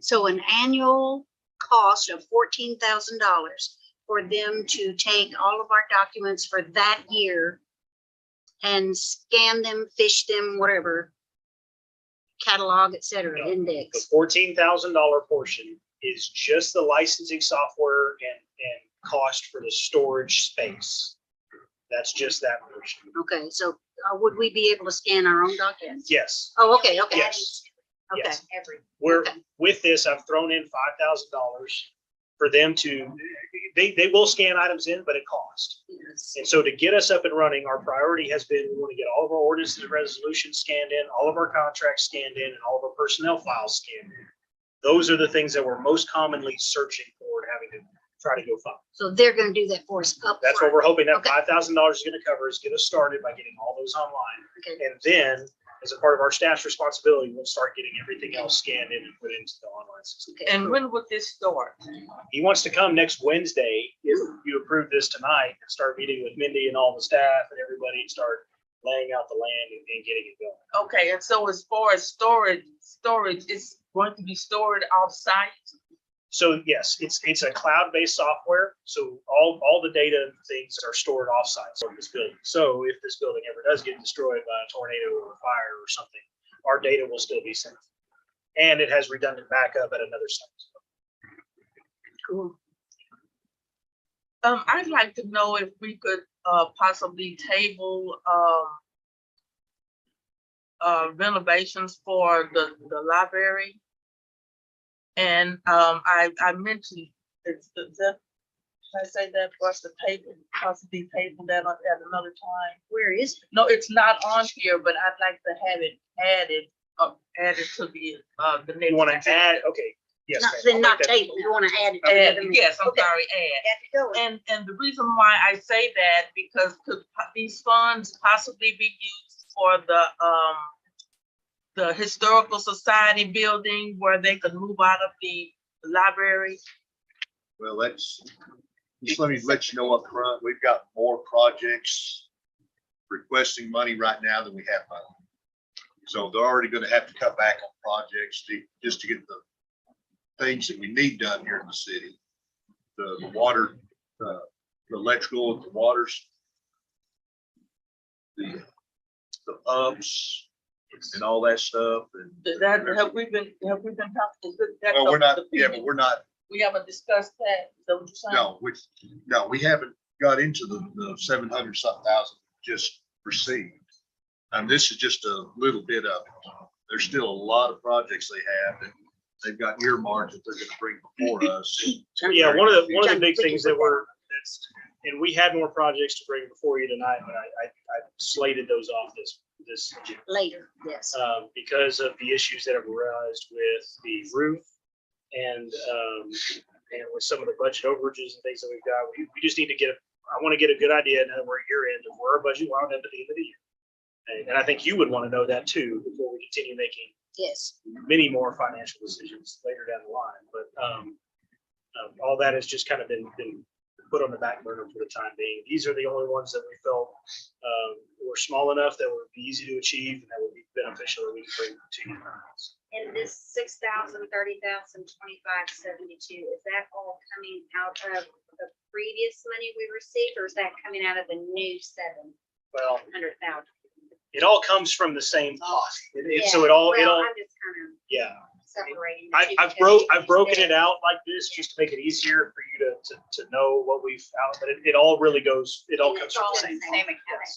So an annual cost of $14,000 for them to take all of our documents for that year and scan them, fish them, whatever, catalog, et cetera, The index. $14,000 portion is just the licensing software and cost for the storage space. That's just that portion. Okay, so would we be able to scan our own documents? Yes. Oh, okay, okay. Yes. Okay, Yes. We're Okay. with this, I've thrown in $5,000 for them to, they will scan items in, but it costs. yes. And so to get us up and running, our priority has been, we want to get all of our ordinances and resolutions scanned in, all of our contracts scanned in, and all of our personnel files scanned in. Those are the things that we're most commonly searching for and having to try to go find. So they're gonna do that for us up That's what front. we're hoping that Okay. $5,000 is going to cover, is get us started by getting all those online. Okay. And then, as a part of our staff's responsibility, we'll start getting everything else scanned in and put into the online system. Okay. And when would this start? He wants to come next Wednesday, if you approve this tonight, and start meeting with Mindy and all the staff and everybody, and start laying out the land and getting it going. Okay, and so as far as storage, going to be stored off-site? So yes, it's a cloud-based software. So all the data and things are stored offsite from this building. So if this building ever does get destroyed by a tornado or a fire or something, our data will still be safe. And it has redundant backup at another site. Cool. I'd like to know if we could possibly table renovations for the library. And I mentioned, should I say that for us to table, possibly table that at another time? Where is it? No, it's not on here, but I'd like to have it added to the next. You want to agenda. add? Okay. Yes. Not, ma'am. then I'll not make that- table. You want to add it. to the Add, other meeting. yes, I'm Okay. sorry, add. Got to go. And the reason why I say that, because could these funds possibly be used for the historical society building where they could move out of the library? Well, just let me let you know up front, we've got more projects requesting money right now than we have money. So they're already gonna have to cut back on projects just to get the things that we need done here in the city. The water, the electrical, the waters, the pumps and all that stuff. And Have we been talking? well, we're not, yeah, but we're not, We haven't discussed that, is that what you're saying? no, we haven't got into the 700 something thousand just received. And this is just a little bit of it. There's still a lot of projects they have that they've got earmarked that they're gonna bring before us. Yeah, one of the John, big we can things put that were, and we had more projects to bring before you tonight, but I slated those off this Later, yes. because of the issues that have arisen with the roof and with some of the budget overages and things that we've got. We just need to I want to get a good idea now we're at year end of where our budget wound up at the end of the year. And I think you would want to know that too before we continue making Yes. many more financial decisions later down the line. But all that has just kind of been put on the back burner for the time being. These are the only ones that we felt were small enough that would be easy to achieve and that would be beneficial that we could bring to you. And this 6,000, 30,000, 25, 72, is that all coming out of the previous money we received, or is that coming out of the new Well, 700,000? it all comes from the same pot. So Well, it all, I'm just kind of yeah. separating. the two I've broken because it out like this just to make it easier for you to know what we've found, but it all really goes, it all comes It's from all the in same. the same pot. account.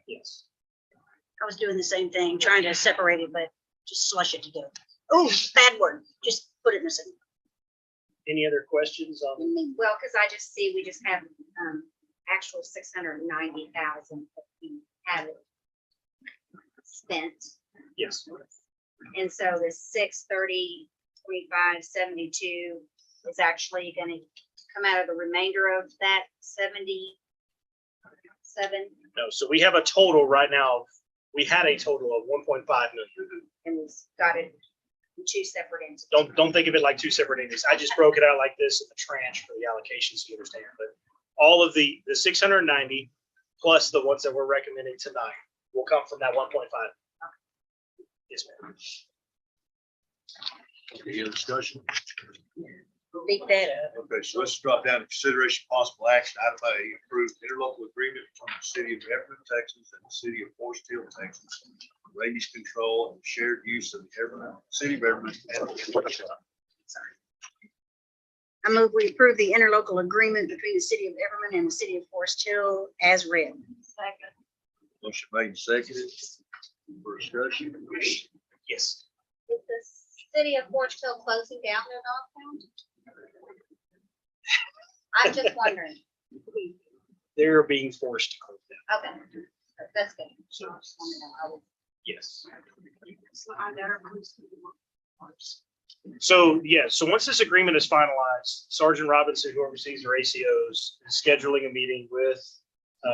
Yes. I was doing the same thing, trying to separate it, but just slush it together. Oh, bad word. Just put it in the same. Any other questions on? Well, because I just see, we just have actual 690,000 that we haven't spent. Yes. And so the 630, 25, 72 is actually gonna come out of the remainder of that 77. No, so we have a total right now. We had a total of 1.5 million. And we've got it in two separate entities. Don't think of it like two separate entities. I just broke it out like this in the tranche for the allocation, so you understand. But all of the 690 plus the ones that we're recommending tonight will come from that 1.5. Yes, ma'am. Any other discussion? Beat that up. Okay, so let's drop down to consideration possible action. Item A, approve interlocal agreement between the city of Everman, Texas and the city of Forest Hill, Texas. Rabies control and shared use of the Everman, city of Everman. I move we approve the interlocal agreement between the city of Everman and the city of Forest Hill as read. Second. Motion made and seconded. For discussion. Yes. Is the city of Forest Hill closing down their dog pound? I'm just wondering. They're being forced to close down. Okay, that's good. Yes. So, yeah, so once this agreement is finalized, Sergeant Robinson, who oversees our ACOs, is scheduling a meeting with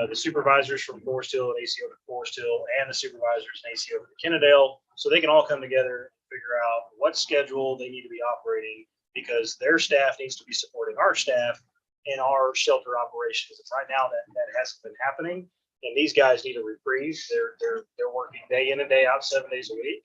the supervisors from Forest Hill and ACO to Forest Hill and the supervisors and ACO to Kennedale, so they can all come together and figure out what schedule they need to be operating, because their staff needs to be supporting our staff in our shelter operations. And right now that hasn't been happening, and these guys need a reprieve. They're working day in and day out, 7 days a week.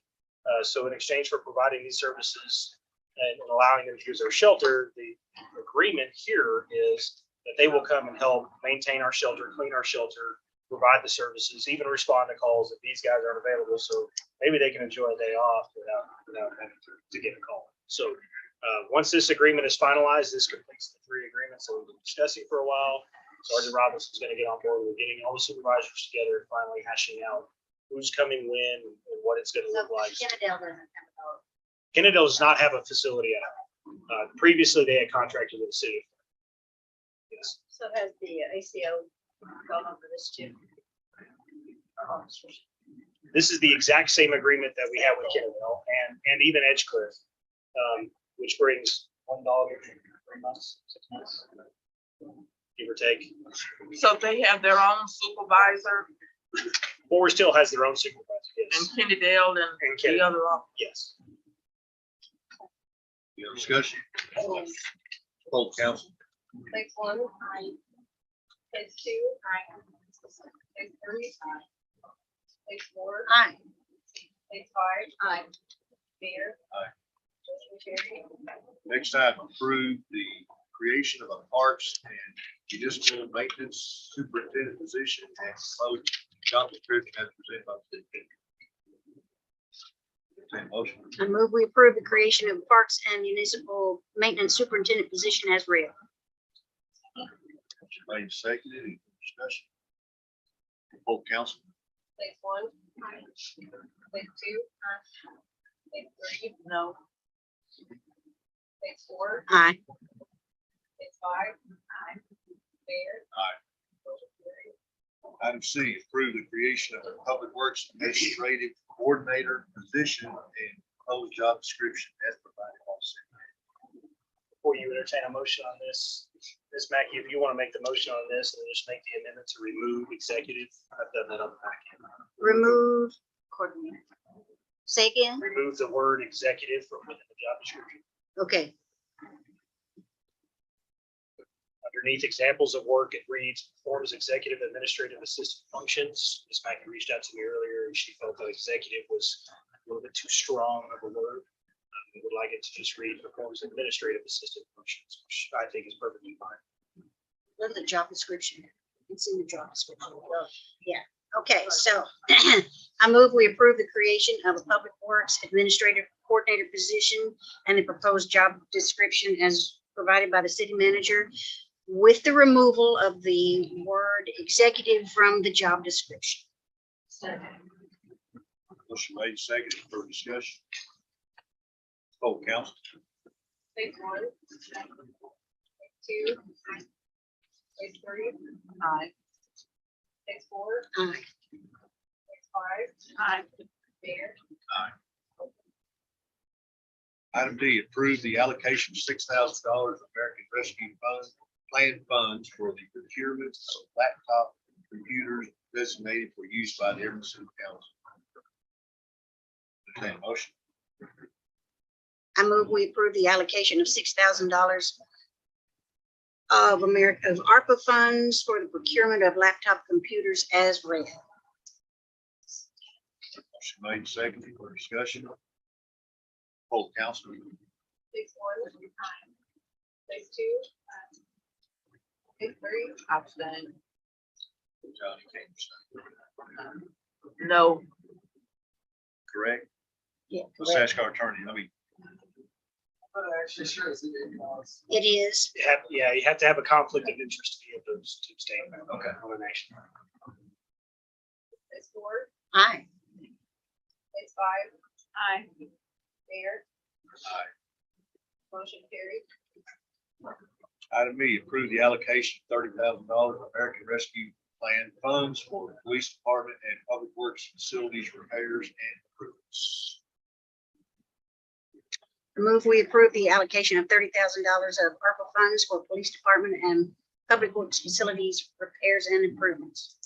So in exchange for providing these services and allowing them to use our shelter, the agreement here is that they will come and help maintain our shelter, clean our shelter, provide the services, even respond to calls if these guys aren't available. So maybe they can enjoy a day off without having to get a call. So once this agreement is finalized, this completes the 3 agreements that we've been discussing for a while. Sergeant Robinson's going to get on board with getting all the supervisors together, finally hashing out who's coming when and what it's going to look like. Kennedale doesn't have a vote. Kennedale does not have a facility at all. Previously, they had contracted with the city. Yes. So has the ACO gone over this too? This is the exact same agreement that we have with Kennedale and even Edgecliff, which brings $1 every 3 months, 6 months, give or take. So they have their own supervisor Or still has their own supervisor. and Yes. Kennedale and And the Kennedale. other office. Yes. Any other discussion? Full council. Phase 1. Phase 2. Phase 3. Phase 4. Aye. Phase 5. Mayor. Aye. Motion carried. Next item, approve the creation of a parks and municipal maintenance superintendent position and proposed job description as presented by the city. Entertain a motion. I move we approve the creation of the Parks and Municipal Maintenance Superintendent position as read. Motion made and seconded. Any discussion? Full council. Phase 1. Phase 2. Phase 3. No. Phase 4. Aye. Phase 5. Mayor. Aye. Motion carried. Item C, approve the creation of a public works administrative coordinator position and proposed job description as provided by the city. Before you entertain a motion on this, Ms. Mackey, if you want to make the motion on this and just make the amendment to remove executive, I've done that on the back end. Remove coordinator. Say again? Remove the word executive from within the job description. Okay. Underneath examples of work, it reads performs executive administrative assistant functions. Ms. Mackey reached out to me earlier and she felt that executive was a little bit too strong of a word. We would like it to just read performs administrative assistant functions, which I think is perfectly fine. Look at the job description. It's in the job description. Yeah. Okay, so I move we approve the creation of a public works administrative coordinator position and the proposed job description as provided by the city manager with the removal of the word executive from the job description. Motion made and seconded for discussion. Full council. Phase 1. Phase 2. Phase 3. Phase 4. Aye. Phase 5. Aye. Mayor. Item D, approve the allocation of $6,000 American Rescue Fund planned funds for the procurement of laptop computers designated for use by the Everman City Council. Entertain a motion. I move we approve the allocation of $6,000 of ARPA funds for the procurement of laptop computers as read. Motion made and seconded for discussion. Full council. Phase 1. Phase 2. Phase 3. Abstain. Johnny King. No. Correct? Yeah. Let's ask our attorney. It is. Yeah, you have to have a conflict of interest to be able to abstain. Okay. On an action. Phase 4. Aye. Phase 5. Aye. Mayor. Aye. Motion carried. Item E, approve the allocation of $30,000 American Rescue Plan funds for the police department and public works facilities repairs and improvements. I move we approve the allocation of $30,000 of ARPA funds for police department and public works facilities repairs and improvements.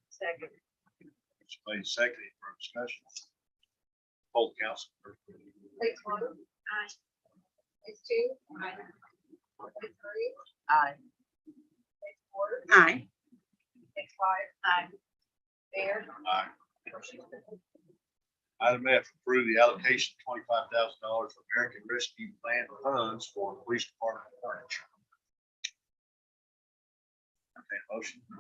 Second. Made second for discussion. Full council. Phase 1. Phase 2. Phase 3. Aye. Phase 4. Aye. Phase 5. Mayor. Aye. Motion carried. Item F, approve the allocation of $25,000 for American Rescue Plan funds for the police department furniture. Okay, motion. I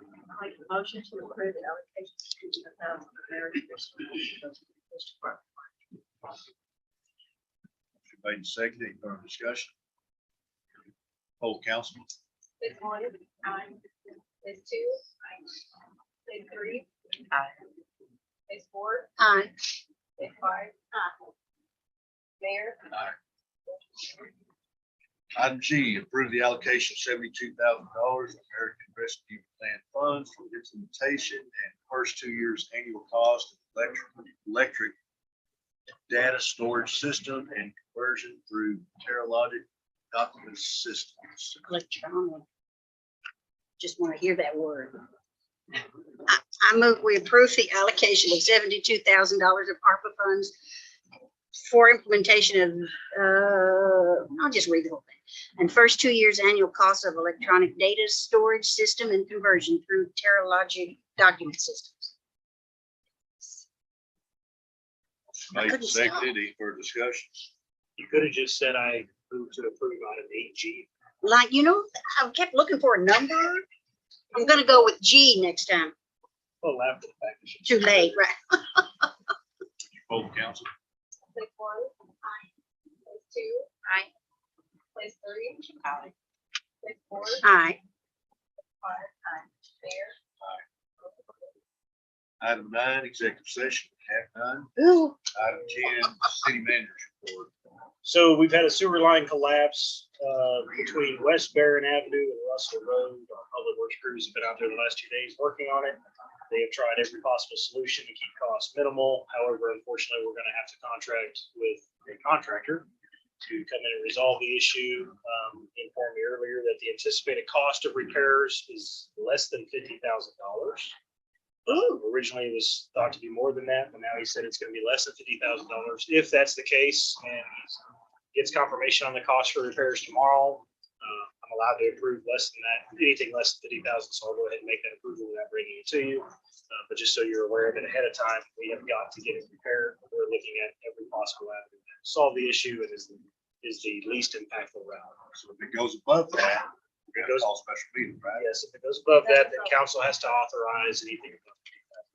make a motion to approve the allocation of $25,000 for American Rescue Plan for the police department. Motion made and seconded. Any further discussion? Poll council. Phase one, aye. Phase two, aye. Phase three, Aye. phase four, Aye. phase five, aye. Mayor. Aye. Item G, approve the allocation of $72,000 of American Rescue Plan funds for implementation and first 2 years annual cost of electric data storage system and conversion through Terralogic document systems. Electronic. Just want to hear that word. I move we approve the allocation of $72,000 of ARPA funds for implementation of, I'll just read the whole thing. And first 2 years annual cost of electronic data storage system and conversion through Terralogic document systems. Made and seconded. Any further discussion? You could have just said I move to approve item 8G. Like, I kept looking for a number. I'm gonna go with G next time. Oh, after the fact. Too late, right? Poll council. Phase one, aye. Phase two, aye. Phase three, aye. Phase four, Aye. five, aye. Mayor. Item 9, executive session. Have none. Ooh, Item 10, city manager's report. So we've had a sewer line collapse between West Barron Avenue and Russell Road. Our public works crews have been out there the last 2 days working on it. They have tried every possible solution to keep costs minimal. However, unfortunately, we're going to have to contract with a contractor to come in and resolve the issue. He informed me earlier that the anticipated cost of repairs is less than $50,000. Originally, it was thought to be more than that, but now he said it's going to be less than $50,000. If that's the case, and he gets confirmation on the cost for repairs tomorrow, I'm allowed to approve less than that, anything less than $50,000. So I'll go ahead and make that approval without bringing it to you. But just so you're aware of it ahead of time, we have got to get it repaired. We're looking at every possible avenue to solve the issue and is the least impactful route. So if it goes above that, we're It goes- gonna call a special meeting, right? Yes, if it goes above that, then council has to authorize anything above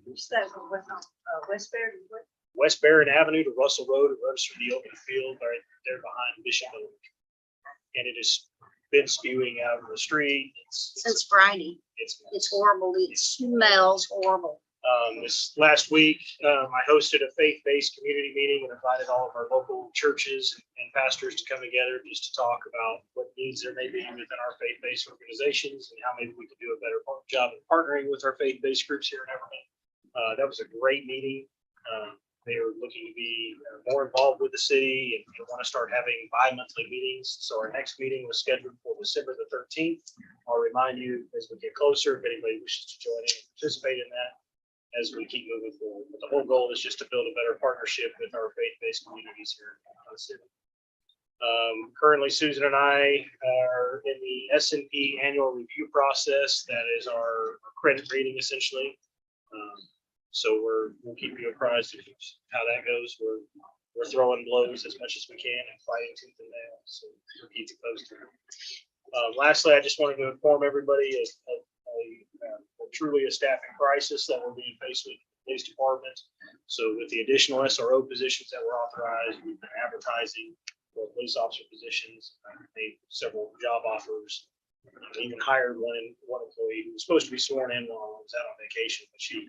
Which that was on, West Bear, what? West Barron Avenue to Russell Road. It runs through the open field right there behind Bishop Village. And it has been spewing out of the street. since Friday. It's horrible. It smells horrible. This last week, I hosted a faith-based community meeting and invited all of our local churches and pastors to come together just to talk about what needs there may be within our faith-based organizations and how maybe we could do a better job of partnering with our faith-based groups here in Everman. That was a great meeting. They are looking to be more involved with the city and want to start having bi-monthly meetings. So our next meeting was scheduled for December the 13th. I'll remind you as we get closer, if anybody wishes to join in and participate in that as we keep moving forward. But the whole goal is just to build a better partnership with our faith-based communities here in the city. Currently, Susan and I are in the S&P annual review process. That is our credit rating essentially. So we'll keep you apprised of how that goes. We're throwing blows as much as we can and fighting tooth and nail. So we'll keep you posted. Lastly, I just wanted to inform everybody of truly a staffing crisis that we're being faced with in the police department. So with the additional SRO positions that were authorized, we've been advertising for police officer positions, made several job offers. Even hired one employee who was supposed to be sworn in while I was out on vacation, but she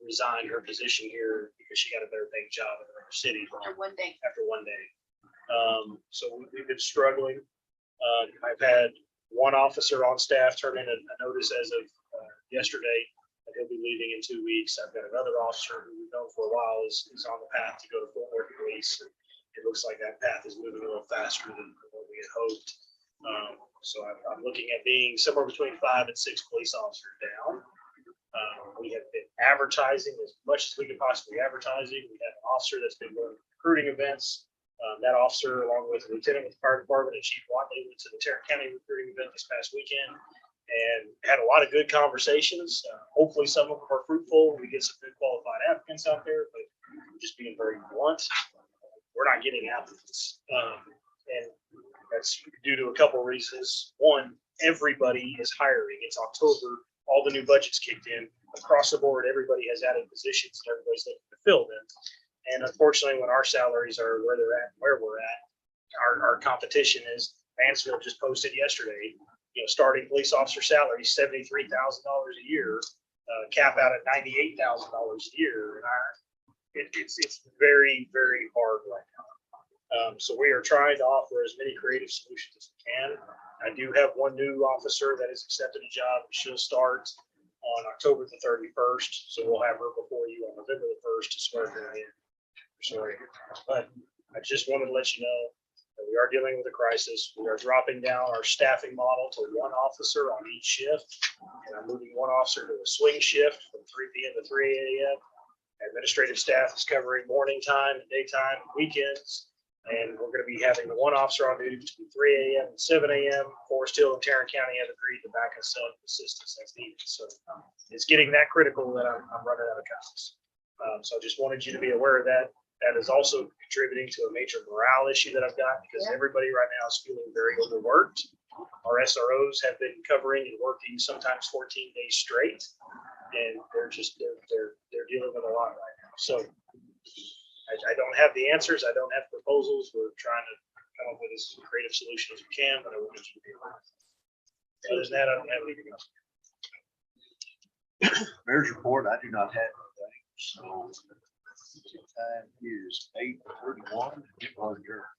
resigned her position here because she got a better paying job in another city After 1 day. after 1 day. So we've been struggling. I've had one officer on staff turn in a notice as of yesterday that he'll be leaving in 2 weeks. I've got another officer who we've known for a while is on the path to go to Fort Worth Police. And it looks like that path is moving a little faster than what we had hoped. So I'm looking at being somewhere between 5 and 6 police officers down. We have been advertising as much as we could possibly advertising. We have an officer that's been going to recruiting events. That officer, along with a lieutenant with the fire department and Chief Watley, went to the Tarrant County recruiting event this past weekend and had a lot of good conversations. Hopefully some of them are fruitful. We get some good qualified applicants out there, but just being very blunt, we're not getting applicants. And that's due to a couple reasons. One, everybody is hiring. It's October, all the new budgets kicked in. Across the board, everybody has added positions and everybody's looking to fill them. And unfortunately, when our salaries are where they're at, where we're at, our competition is Mansfield just posted yesterday, starting police officer salary, $73,000 a year, cap out at $98,000 a year. And it's very, very hard right now. So we are trying to offer as many creative solutions as we can. I do have one new officer that has accepted a job. She'll start on October the 31st. So we'll have her before you on November the 1st to swear her in. Sorry, but I just wanted to let you know that we are dealing with a crisis. We are dropping down our staffing model to one officer on each shift. And I'm moving one officer to a swing shift from 3 p.m. to 3 a.m. Administrative staff is covering morning time and daytime, and weekends. And we're going to be having the one officer on duty between 3 a.m. and 7 a.m. Forest Hill and Tarrant County have agreed to back us up with assistance as needed. So it's getting that critical that I'm running out of guys. So I just wanted you to be aware of that. That is also contributing to a major morale issue that I've got because everybody right now is feeling very overworked. Our SROs have been covering and working sometimes 14 days straight, and they're dealing with a lot right now. So I don't have the answers. I don't have proposals. We're trying to come up with as creative solution as we can, but I wanted you to be aware. Other than that, I don't have anything else. Mayor's report, I do not have anything, so the time is 8:31. People are adjourned.